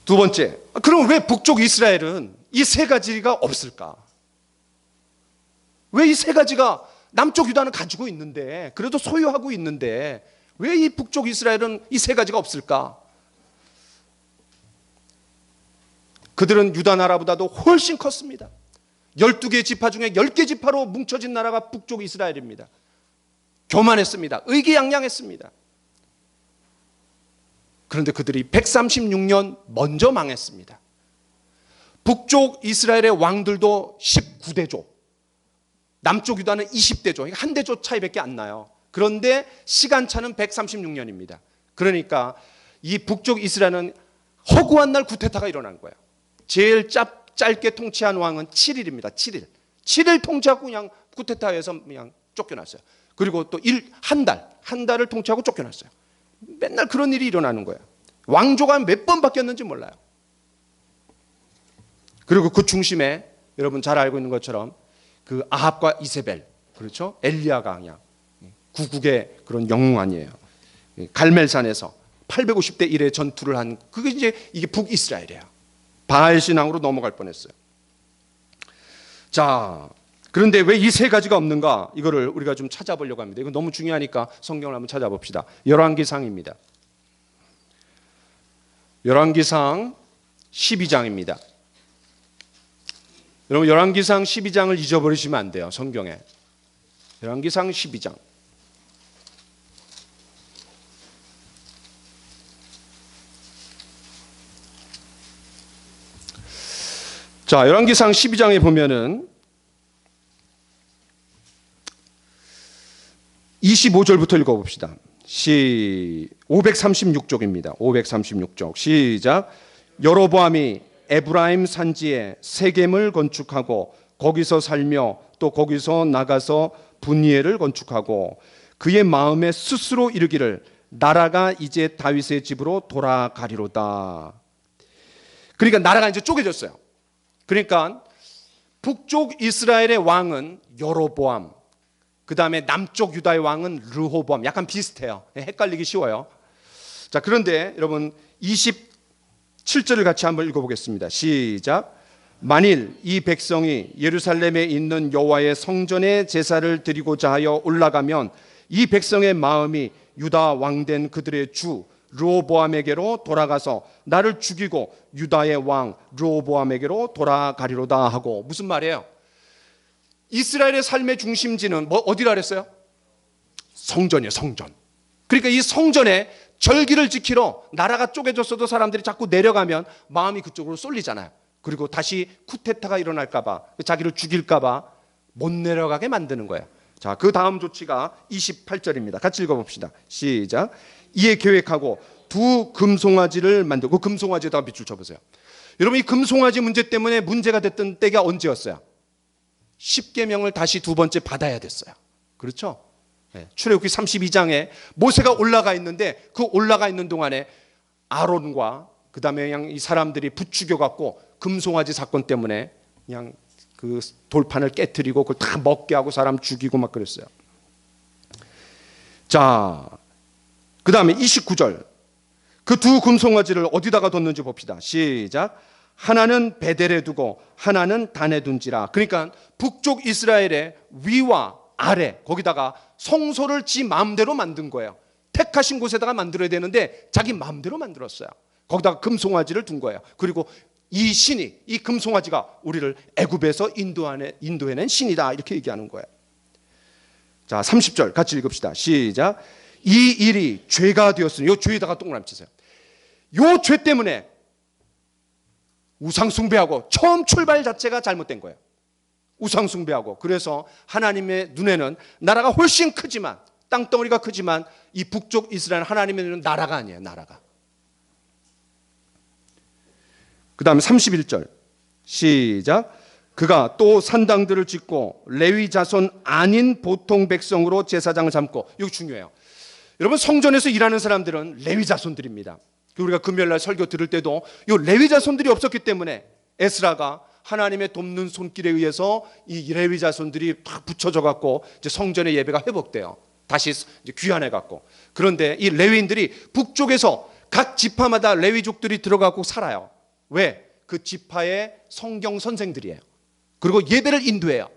두 번째, 그럼 왜 북쪽 이스라엘은 이 세 가지가 없을까? 왜 이 세 가지가 남쪽 유다는 가지고 있는데, 그래도 소유하고 있는데 왜 이 북쪽 이스라엘은 이 세 가지가 없을까? 그들은 유다 나라보다도 훨씬 컸습니다. 12개 지파 중에 10개 지파로 뭉쳐진 나라가 북쪽 이스라엘입니다. 교만했습니다. 의기양양했습니다. 그런데 그들이 136년 먼저 망했습니다. 북쪽 이스라엘의 왕들도 19대조, 남쪽 유다는 20대조, 한 대조 차이밖에 안 나요. 그런데 시간차는 136년입니다. 그러니까 이 북쪽 이스라엘은 허구한 날 쿠데타가 일어난 거예요. 제일 짧게 통치한 왕은 7일입니다. 7일 통치하고 그냥 쿠데타에서 그냥 쫓겨났어요. 그리고 또 한 달을 통치하고 쫓겨났어요. 맨날 그런 일이 일어나는 거예요. 왕조가 몇 번 바뀌었는지 몰라요. 그리고 그 중심에 여러분 잘 알고 있는 것처럼 그 아합과 이세벨, 그렇죠? 엘리야가 그냥 구국의 그런 영웅 아니에요. 갈멜산에서 850대 1의 전투를 한, 그게 이제 이게 북이스라엘이에요. 바알 신앙으로 넘어갈 뻔했어요. 자, 그런데 왜 이 세 가지가 없는가? 이거를 우리가 좀 찾아보려고 합니다. 이거 너무 중요하니까 성경을 한번 찾아봅시다. 열왕기상입니다. 열왕기상 12장입니다. 여러분, 열왕기상 12장을 잊어버리시면 안 돼요. 성경에. 열왕기상 12장. 자, 열왕기상 12장에 보면은 25절부터 읽어봅시다. 536쪽입니다. 536쪽. 시작. 여로보암이 에브라임 산지에 세겜을 건축하고 거기서 살며 또 거기서 나가서 분이엘을 건축하고 그의 마음에 스스로 이르기를 나라가 이제 다윗의 집으로 돌아가리로다. 그러니까 나라가 이제 쪼개졌어요. 그러니까 북쪽 이스라엘의 왕은 여로보암, 그 다음에 남쪽 유다의 왕은 르호보암. 약간 비슷해요. 헷갈리기 쉬워요. 자, 그런데 여러분 27절을 같이 한번 읽어보겠습니다. 시작. 만일 이 백성이 예루살렘에 있는 여호와의 성전에 제사를 드리고자 하여 올라가면 이 백성의 마음이 유다 왕된 그들의 주 르호보암에게로 돌아가서 나를 죽이고 유다의 왕 르호보암에게로 돌아가리로다 하고. 무슨 말이에요? 이스라엘의 삶의 중심지는 어디라 그랬어요? 성전이에요. 성전. 그러니까 이 성전에 절기를 지키러 나라가 쪼개졌어도 사람들이 자꾸 내려가면 마음이 그쪽으로 쏠리잖아요. 그리고 다시 쿠데타가 일어날까 봐, 자기를 죽일까 봐 못 내려가게 만드는 거예요. 자, 그 다음 조치가 28절입니다. 같이 읽어봅시다. 시작. 이에 계획하고 두 금송아지를 만들고, 그 금송아지에다가 밑줄 쳐보세요. 여러분, 이 금송아지 문제 때문에 문제가 됐던 때가 언제였어요? 10계명을 다시 두 번째 받아야 됐어요. 그렇죠? 네. 출애굽기 32장에 모세가 올라가 있는데 그 올라가 있는 동안에 아론과 그 다음에 그냥 이 사람들이 부추겨 갖고 금송아지 사건 때문에 그냥 그 돌판을 깨트리고 그걸 다 먹게 하고 사람 죽이고 막 그랬어요. 자, 그 다음에 29절. 그 두 금송아지를 어디다가 뒀는지 봅시다. 시작. 하나는 베델에 두고 하나는 단에 둔지라. 그러니까 북쪽 이스라엘의 위와 아래 거기다가 성소를 지 마음대로 만든 거예요. 택하신 곳에다가 만들어야 되는데 자기 마음대로 만들었어요. 거기다가 금송아지를 둔 거예요. 그리고 이 신이, 이 금송아지가 우리를 애굽에서 인도해낸 신이다, 이렇게 얘기하는 거예요. 자, 30절 같이 읽읍시다. 시작. 이 일이 죄가 되었으니, 이 죄에다가 동그라미 치세요. 이 죄 때문에 우상 숭배하고 처음 출발 자체가 잘못된 거예요. 우상 숭배하고. 그래서 하나님의 눈에는 나라가 훨씬 크지만, 땅덩어리가 크지만 이 북쪽 이스라엘 하나님의 눈은 나라가 아니에요. 나라가. 그 다음에 31절 시작. 그가 또 산당들을 짓고 레위 자손 아닌 보통 백성으로 제사장을 삼고. 이거 중요해요. 여러분, 성전에서 일하는 사람들은 레위 자손들입니다. 우리가 금요일날 설교 들을 때도 이 레위 자손들이 없었기 때문에 에스라가 하나님의 돕는 손길에 의해서 이 레위 자손들이 다 붙여져 갖고 이제 성전의 예배가 회복돼요. 다시 이제 귀환해 갖고. 그런데 이 레위인들이 북쪽에서 각 지파마다 레위족들이 들어가고 살아요. 왜? 그 지파의 성경 선생들이에요. 그리고 예배를 인도해요.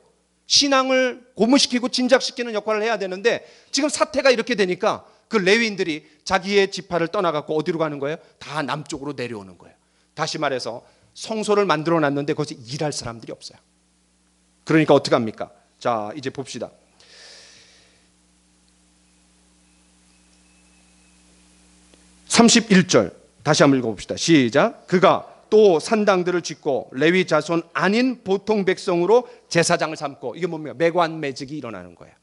신앙을 고무시키고 진작시키는 역할을 해야 되는데 지금 사태가 이렇게 되니까 그 레위인들이 자기의 지파를 떠나갖고 어디로 가는 거예요? 다 남쪽으로 내려오는 거예요. 다시 말해서 성소를 만들어 놨는데 거기서 일할 사람들이 없어요. 그러니까 어떻게 합니까? 자, 이제 봅시다. 31절 다시 한번 읽어봅시다. 시작. 그가 또 산당들을 짓고 레위 자손 아닌 보통 백성으로 제사장을 삼고. 이게 뭡니까? 매관매직이 일어나는 거예요.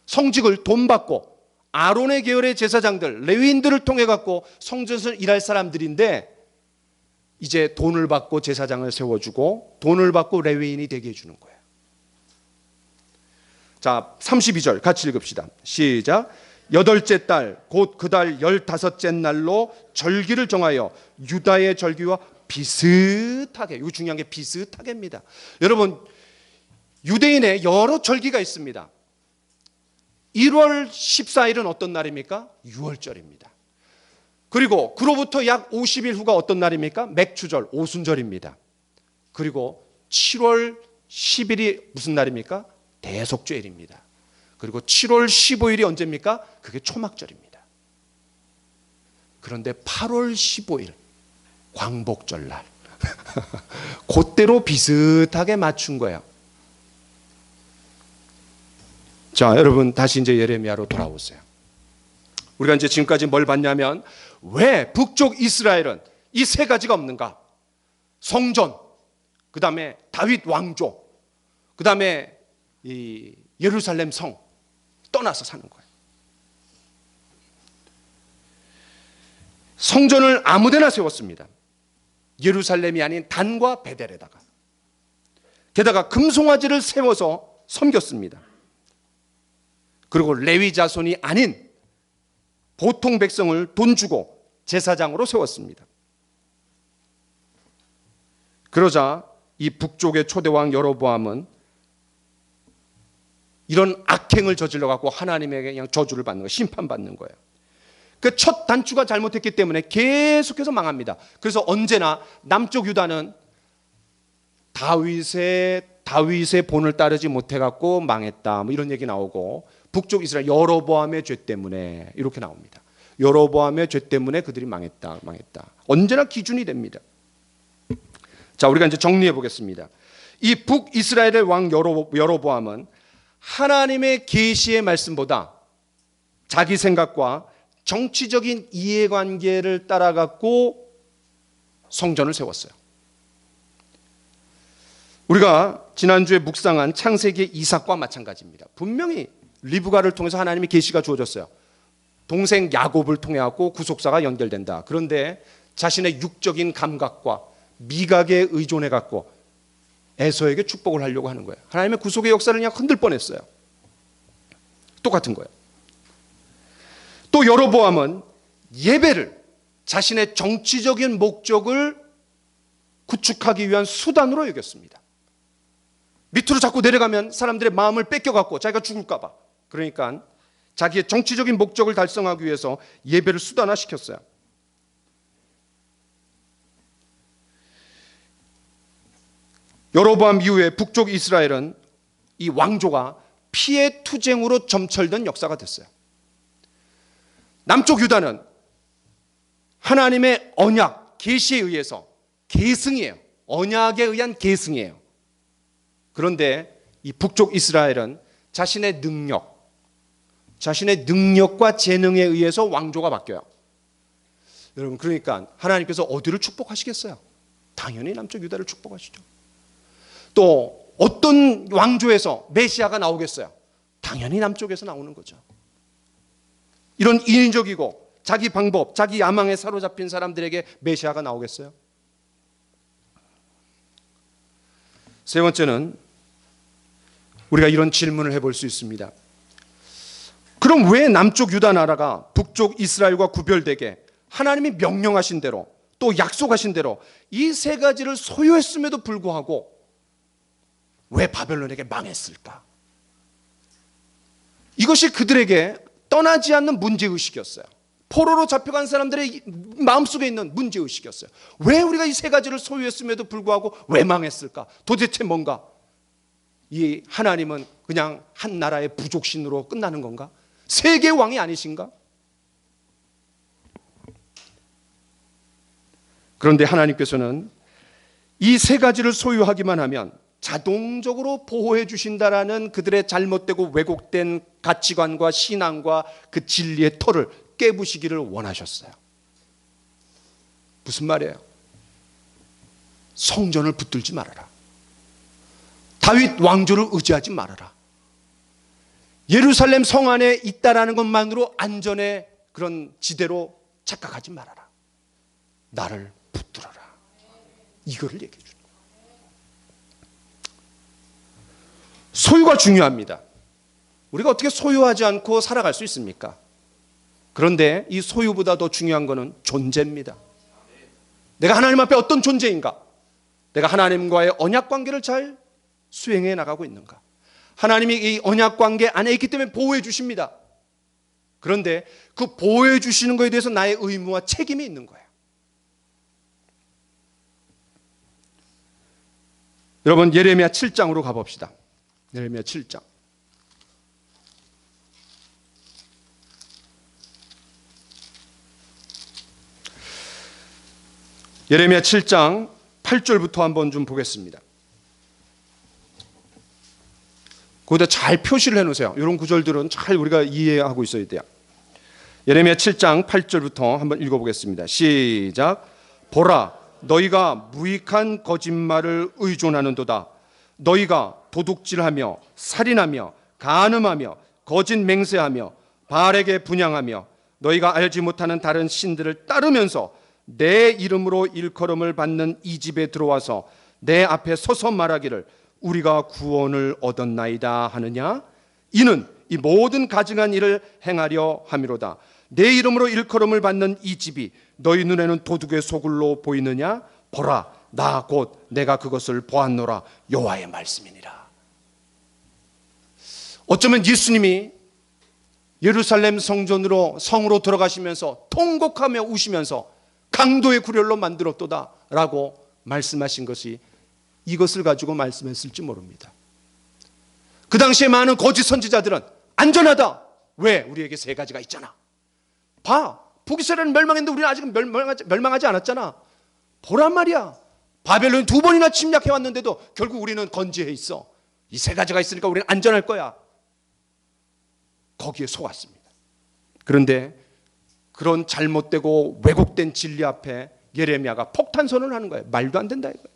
성직을 돈 받고 아론의 계열의 제사장들, 레위인들을 통해 갖고 성전에서 일할 사람들인데 이제 돈을 받고 제사장을 세워주고 돈을 받고 레위인이 되게 해주는 거예요. 자, 32절 같이 읽읍시다. 시작. 8째 달 곧 그 달 15째 날로 절기를 정하여 유다의 절기와 비슷하게, 이거 중요한 게 비슷하게입니다. 여러분, 유대인의 여러 절기가 있습니다. 1월 14일은 어떤 날입니까? 6월절입니다. 그리고 그로부터 약 50일 후가 어떤 날입니까? 맥추절, 오순절입니다. 그리고 7월 10일이 무슨 날입니까? 대속죄일입니다. 그리고 7월 15일이 언제입니까? 그게 초막절입니다. 그런데 8월 15일 광복절날 그때로 비슷하게 맞춘 거예요. 자, 여러분 다시 이제 예레미야로 돌아오세요. 우리가 이제 지금까지 뭘 봤냐면 왜 북쪽 이스라엘은 이 세 가지가 없는가? 성전, 그 다음에 다윗 왕조, 그 다음에 이 예루살렘 성 떠나서 사는 거예요. 성전을 아무데나 세웠습니다. 예루살렘이 아닌 단과 베델에다가. 게다가 금송아지를 세워서 섬겼습니다. 그리고 레위 자손이 아닌 보통 백성을 돈 주고 제사장으로 세웠습니다. 그러자 이 북쪽의 초대왕 여로보암은 이런 악행을 저질러 갖고 하나님에게 그냥 저주를 받는 거예요. 심판받는 거예요. 그 첫 단추가 잘못했기 때문에 계속해서 망합니다. 그래서 언제나 남쪽 유다는 다윗의 본을 따르지 못해 갖고 망했다, 뭐 이런 얘기 나오고, 북쪽 이스라엘 여로보암의 죄 때문에 이렇게 나옵니다. 여로보암의 죄 때문에 그들이 망했다. 언제나 기준이 됩니다. 자, 우리가 이제 정리해 보겠습니다. 이 북이스라엘의 왕 여로보암은 하나님의 계시의 말씀보다 자기 생각과 정치적인 이해관계를 따라 갖고 성전을 세웠어요. 우리가 지난주에 묵상한 창세기의 이삭과 마찬가지입니다. 분명히 리브가를 통해서 하나님의 계시가 주어졌어요. 동생 야곱을 통해 갖고 구속사가 연결된다. 그런데 자신의 육적인 감각과 미각에 의존해 갖고 에서에게 축복을 하려고 하는 거예요. 하나님의 구속의 역사를 그냥 흔들 뻔했어요. 똑같은 거예요. 또 여로보암은 예배를 자신의 정치적인 목적을 구축하기 위한 수단으로 여겼습니다. 밑으로 자꾸 내려가면 사람들의 마음을 뺏겨갖고 자기가 죽을까 봐. 그러니까 자기의 정치적인 목적을 달성하기 위해서 예배를 수단화시켰어요. 여로보암 이후에 북쪽 이스라엘은 이 왕조가 피해 투쟁으로 점철된 역사가 됐어요. 남쪽 유다는 하나님의 언약, 계시에 의해서 계승이에요. 언약에 의한 계승이에요. 그런데 이 북쪽 이스라엘은 자신의 능력과 재능에 의해서 왕조가 바뀌어요. 여러분, 그러니까 하나님께서 어디를 축복하시겠어요? 당연히 남쪽 유다를 축복하시죠. 또 어떤 왕조에서 메시아가 나오겠어요? 당연히 남쪽에서 나오는 거죠. 이런 인위적이고 자기 방법, 자기 야망에 사로잡힌 사람들에게 메시아가 나오겠어요? 세 번째는 우리가 이런 질문을 해볼 수 있습니다. 그럼 왜 남쪽 유다 나라가 북쪽 이스라엘과 구별되게 하나님이 명령하신 대로 또 약속하신 대로 이 세 가지를 소유했음에도 불구하고 왜 바벨론에게 망했을까? 이것이 그들에게 떠나지 않는 문제의식이었어요. 포로로 잡혀간 사람들의 마음속에 있는 문제의식이었어요. 왜 우리가 이 세 가지를 소유했음에도 불구하고 왜 망했을까? 도대체 뭔가? 이 하나님은 그냥 한 나라의 부족신으로 끝나는 건가? 세계 왕이 아니신가? 그런데 하나님께서는 이 세 가지를 소유하기만 하면 자동적으로 보호해 주신다라는 그들의 잘못되고 왜곡된 가치관과 신앙과 그 진리의 털을 깨부시기를 원하셨어요. 무슨 말이에요? 성전을 붙들지 말아라. 다윗 왕조를 의지하지 말아라. 예루살렘 성 안에 있다라는 것만으로 안전의 그런 지대로 착각하지 말아라. 나를 붙들어라. 이거를 얘기해 주는 거예요. 소유가 중요합니다. 우리가 어떻게 소유하지 않고 살아갈 수 있습니까? 그런데 이 소유보다 더 중요한 것은 존재입니다. 내가 하나님 앞에 어떤 존재인가? 내가 하나님과의 언약 관계를 잘 수행해 나가고 있는가? 하나님이 이 언약 관계 안에 있기 때문에 보호해 주십니다. 그런데 그 보호해 주시는 것에 대해서 나의 의무와 책임이 있는 거예요. 여러분, 예레미야 7장으로 가봅시다. 예레미야 7장. 예레미야 7장 8절부터 한번 좀 보겠습니다. 거기다 잘 표시를 해놓으세요. 이런 구절들은 잘 우리가 이해하고 있어야 돼요. 예레미야 7장 8절부터 한번 읽어보겠습니다. 시작. 보라, 너희가 무익한 거짓말을 의존하는도다. 너희가 도둑질하며 살인하며 간음하며 거짓 맹세하며 바알에게 분향하며 너희가 알지 못하는 다른 신들을 따르면서 내 이름으로 일컬음을 받는 이 집에 들어와서 내 앞에 서서 말하기를 우리가 구원을 얻었나이다 하느냐? 이는 이 모든 가증한 일을 행하려 함이로다. 내 이름으로 일컬음을 받는 이 집이 너희 눈에는 도둑의 소굴로 보이느냐? 보라, 나 곧 내가 그것을 보았노라. 여호와의 말씀이니라. 어쩌면 예수님이 예루살렘 성으로 들어가시면서 통곡하며 우시면서 강도의 구렬로 만들었도다 라고 말씀하신 것이 이것을 가지고 말씀했을지 모릅니다. 그 당시에 많은 거짓 선지자들은 안전하다. 왜? 우리에게 세 가지가 있잖아. 봐, 북이스라엘은 멸망했는데 우리는 아직 멸망하지 않았잖아. 보란 말이야. 바벨론이 2번이나 침략해왔는데도 결국 우리는 건재해 있어. 이 세 가지가 있으니까 우리는 안전할 거야. 거기에 속았습니다. 그런데 그런 잘못되고 왜곡된 진리 앞에 예레미야가 폭탄 선언을 하는 거예요. 말도 안 된다 이거예요.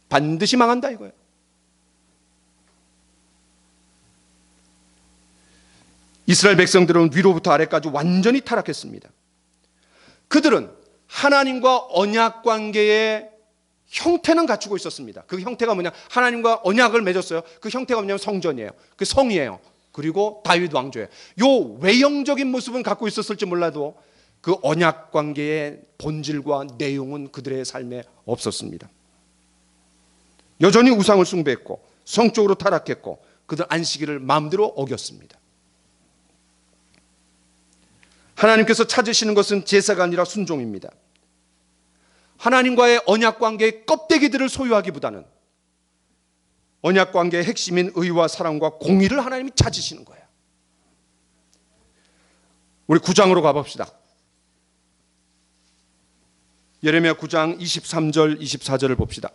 반드시 망한다 이거예요. 이스라엘 백성들은 위로부터 아래까지 완전히 타락했습니다. 그들은 하나님과 언약 관계의 형태는 갖추고 있었습니다. 그 형태가 뭐냐? 하나님과 언약을 맺었어요. 그 형태가 뭐냐면 성전이에요. 그 성이에요. 그리고 다윗 왕조예요. 요 외형적인 모습은 갖고 있었을지 몰라도 그 언약 관계의 본질과 내용은 그들의 삶에 없었습니다. 여전히 우상을 숭배했고 성적으로 타락했고 그들 안식일을 마음대로 어겼습니다. 하나님께서 찾으시는 것은 제사가 아니라 순종입니다. 하나님과의 언약 관계의 껍데기들을 소유하기보다는 언약 관계의 핵심인 의와 사랑과 공의를 하나님이 찾으시는 거예요. 우리 9장으로 가봅시다. 예레미야 9장 23절 24절을 봅시다.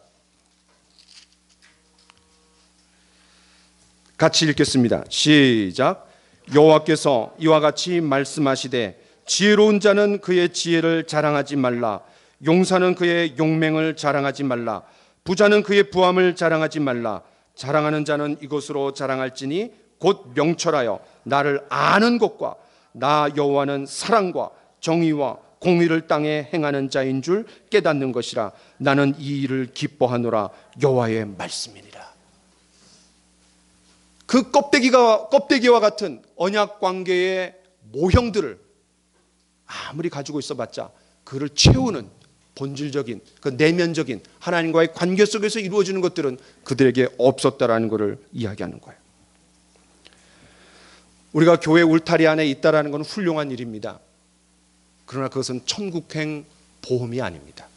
같이 읽겠습니다. 시작. 여호와께서 이와 같이 말씀하시되 지혜로운 자는 그의 지혜를 자랑하지 말라. 용사는 그의 용맹을 자랑하지 말라. 부자는 그의 부함을 자랑하지 말라. 자랑하는 자는 이것으로 자랑할지니 곧 명철하여 나를 아는 것과 나 여호와는 사랑과 정의와 공의를 땅에 행하는 자인 줄 깨닫는 것이라. 나는 이 일을 기뻐하노라. 여호와의 말씀이니라. 그 껍데기와 같은 언약 관계의 모형들을 아무리 가지고 있어봤자 그를 채우는 본질적인 그 내면적인 하나님과의 관계 속에서 이루어지는 것들은 그들에게 없었다라는 것을 이야기하는 거예요. 우리가 교회 울타리 안에 있다라는 것은 훌륭한 일입니다. 그러나 그것은 천국행 보험이 아닙니다.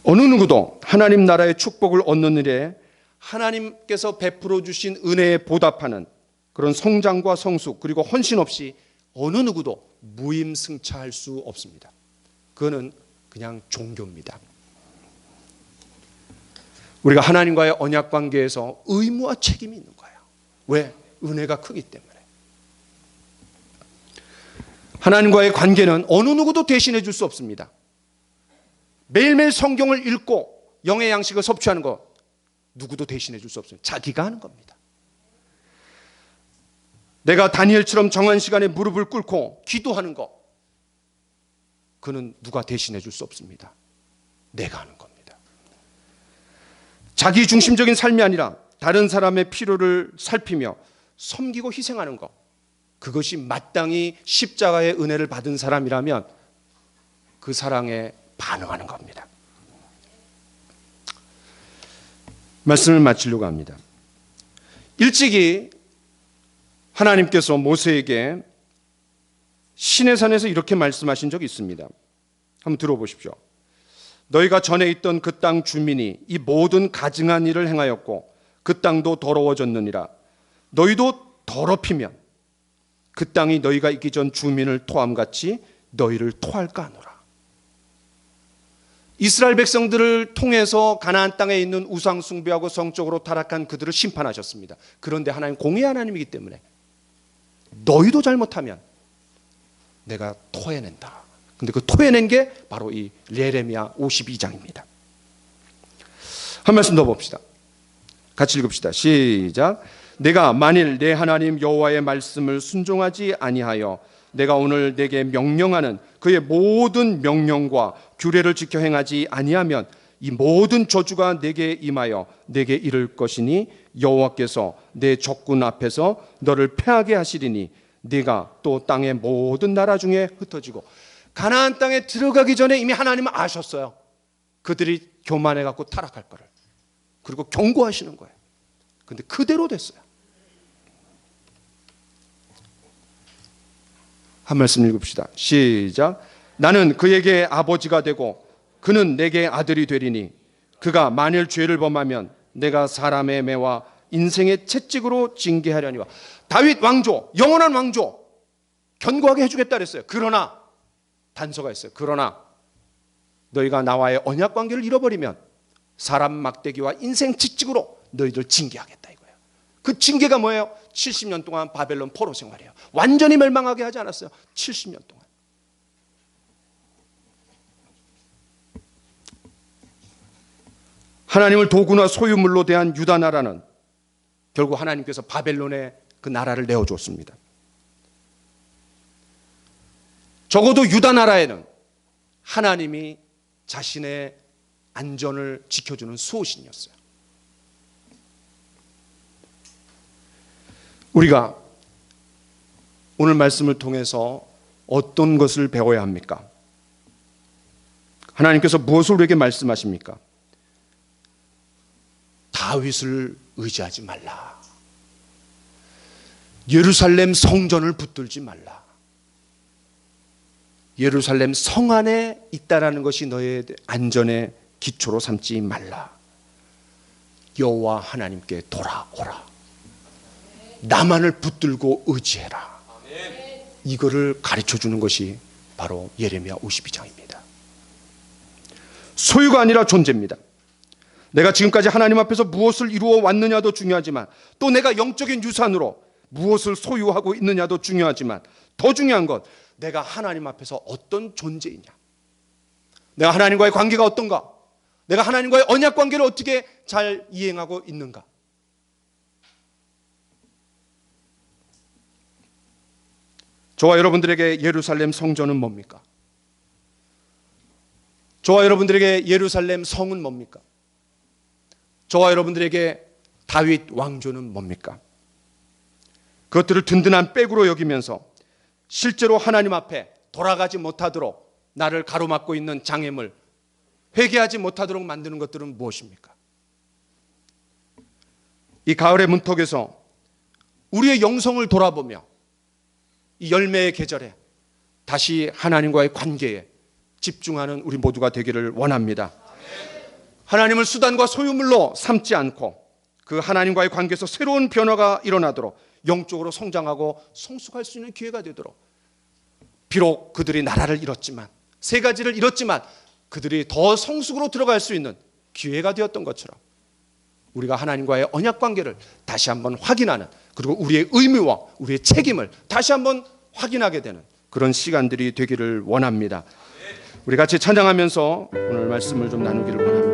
어느 누구도 하나님 나라의 축복을 얻는 일에 하나님께서 베풀어 주신 은혜에 보답하는 그런 성장과 성숙 그리고 헌신 없이 어느 누구도 무임승차할 수 없습니다. 그거는 그냥 종교입니다. 우리가 하나님과의 언약 관계에서 의무와 책임이 있는 거예요. 왜? 은혜가 크기 때문에. 하나님과의 관계는 어느 누구도 대신해 줄 수 없습니다. 매일매일 성경을 읽고 영의 양식을 섭취하는 것 누구도 대신해 줄 수 없습니다. 자기가 하는 겁니다. 내가 다니엘처럼 정한 시간에 무릎을 꿇고 기도하는 것 그는 누가 대신해 줄 수 없습니다. 내가 하는 겁니다. 자기 중심적인 삶이 아니라 다른 사람의 필요를 살피며 섬기고 희생하는 것 그것이 마땅히 십자가의 은혜를 받은 사람이라면 그 사랑에 반응하는 겁니다. 말씀을 마치려고 합니다. 일찍이 하나님께서 모세에게 시내산에서 이렇게 말씀하신 적이 있습니다. 한번 들어보십시오. 너희가 전에 있던 그 땅 주민이 이 모든 가증한 일을 행하였고 그 땅도 더러워졌느니라. 너희도 더럽히면 그 땅이 너희가 있기 전 주민을 토함같이 너희를 토할까 하노라. 이스라엘 백성들을 통해서 가나안 땅에 있는 우상 숭배하고 성적으로 타락한 그들을 심판하셨습니다. 그런데 하나님 공의 하나님이기 때문에 너희도 잘못하면 내가 토해낸다. 근데 그 토해낸 게 바로 이 예레미야 52장입니다. 한 말씀 더 봅시다. 같이 읽읍시다. 시작. 내가 만일 내 하나님 여호와의 말씀을 순종하지 아니하여 내가 오늘 내게 명령하는 그의 모든 명령과 규례를 지켜 행하지 아니하면 이 모든 저주가 내게 임하여 내게 이를 것이니 여호와께서 내 적군 앞에서 너를 패하게 하시리니 네가 또 땅의 모든 나라 중에 흩어지고. 가나안 땅에 들어가기 전에 이미 하나님은 아셨어요. 그들이 교만해 갖고 타락할 거를. 그리고 경고하시는 거예요. 근데 그대로 됐어요. 한 말씀 읽읍시다. 시작. 나는 그에게 아버지가 되고 그는 내게 아들이 되리니 그가 만일 죄를 범하면 내가 사람의 매와 인생의 채찍으로 징계하려니와. 다윗 왕조, 영원한 왕조 견고하게 해주겠다 그랬어요. 그러나 단서가 있어요. 그러나 너희가 나와의 언약 관계를 잃어버리면 사람 막대기와 인생 채찍으로 너희들 징계하겠다 이거예요. 그 징계가 뭐예요? 70년 동안 바벨론 포로 생활이에요. 완전히 멸망하게 하지 않았어요. 70년 동안. 하나님을 도구나 소유물로 대한 유다 나라는 결국 하나님께서 바벨론에 그 나라를 내어줬습니다. 적어도 유다 나라에는 하나님이 자신의 안전을 지켜주는 수호신이었어요. 우리가 오늘 말씀을 통해서 어떤 것을 배워야 합니까? 하나님께서 무엇을 우리에게 말씀하십니까? 다윗을 의지하지 말라. 예루살렘 성전을 붙들지 말라. 예루살렘 성 안에 있다라는 것이 너의 안전의 기초로 삼지 말라. 여호와 하나님께 돌아오라. 나만을 붙들고 의지해라. 이거를 가르쳐 주는 것이 바로 예레미야 52장입니다. 소유가 아니라 존재입니다. 내가 지금까지 하나님 앞에서 무엇을 이루어 왔느냐도 중요하지만, 또 내가 영적인 유산으로 무엇을 소유하고 있느냐도 중요하지만, 더 중요한 건 내가 하나님 앞에서 어떤 존재이냐, 내가 하나님과의 관계가 어떤가, 내가 하나님과의 언약 관계를 어떻게 잘 이행하고 있는가. 저와 여러분들에게 예루살렘 성전은 뭡니까? 저와 여러분들에게 예루살렘 성은 뭡니까? 저와 여러분들에게 다윗 왕조는 뭡니까? 그것들을 든든한 백으로 여기면서 실제로 하나님 앞에 돌아가지 못하도록 나를 가로막고 있는 장애물, 회개하지 못하도록 만드는 것들은 무엇입니까? 이 가을의 문턱에서 우리의 영성을 돌아보며 이 열매의 계절에 다시 하나님과의 관계에 집중하는 우리 모두가 되기를 원합니다. 하나님을 수단과 소유물로 삼지 않고 그 하나님과의 관계에서 새로운 변화가 일어나도록, 영적으로 성장하고 성숙할 수 있는 기회가 되도록, 비록 그들이 나라를 잃었지만, 세 가지를 잃었지만 그들이 더 성숙으로 들어갈 수 있는 기회가 되었던 것처럼 우리가 하나님과의 언약 관계를 다시 한번 확인하는, 그리고 우리의 의무와 우리의 책임을 다시 한번 확인하게 되는 그런 시간들이 되기를 원합니다. 우리 같이 찬양하면서 오늘 말씀을 좀 나누기를 원합니다.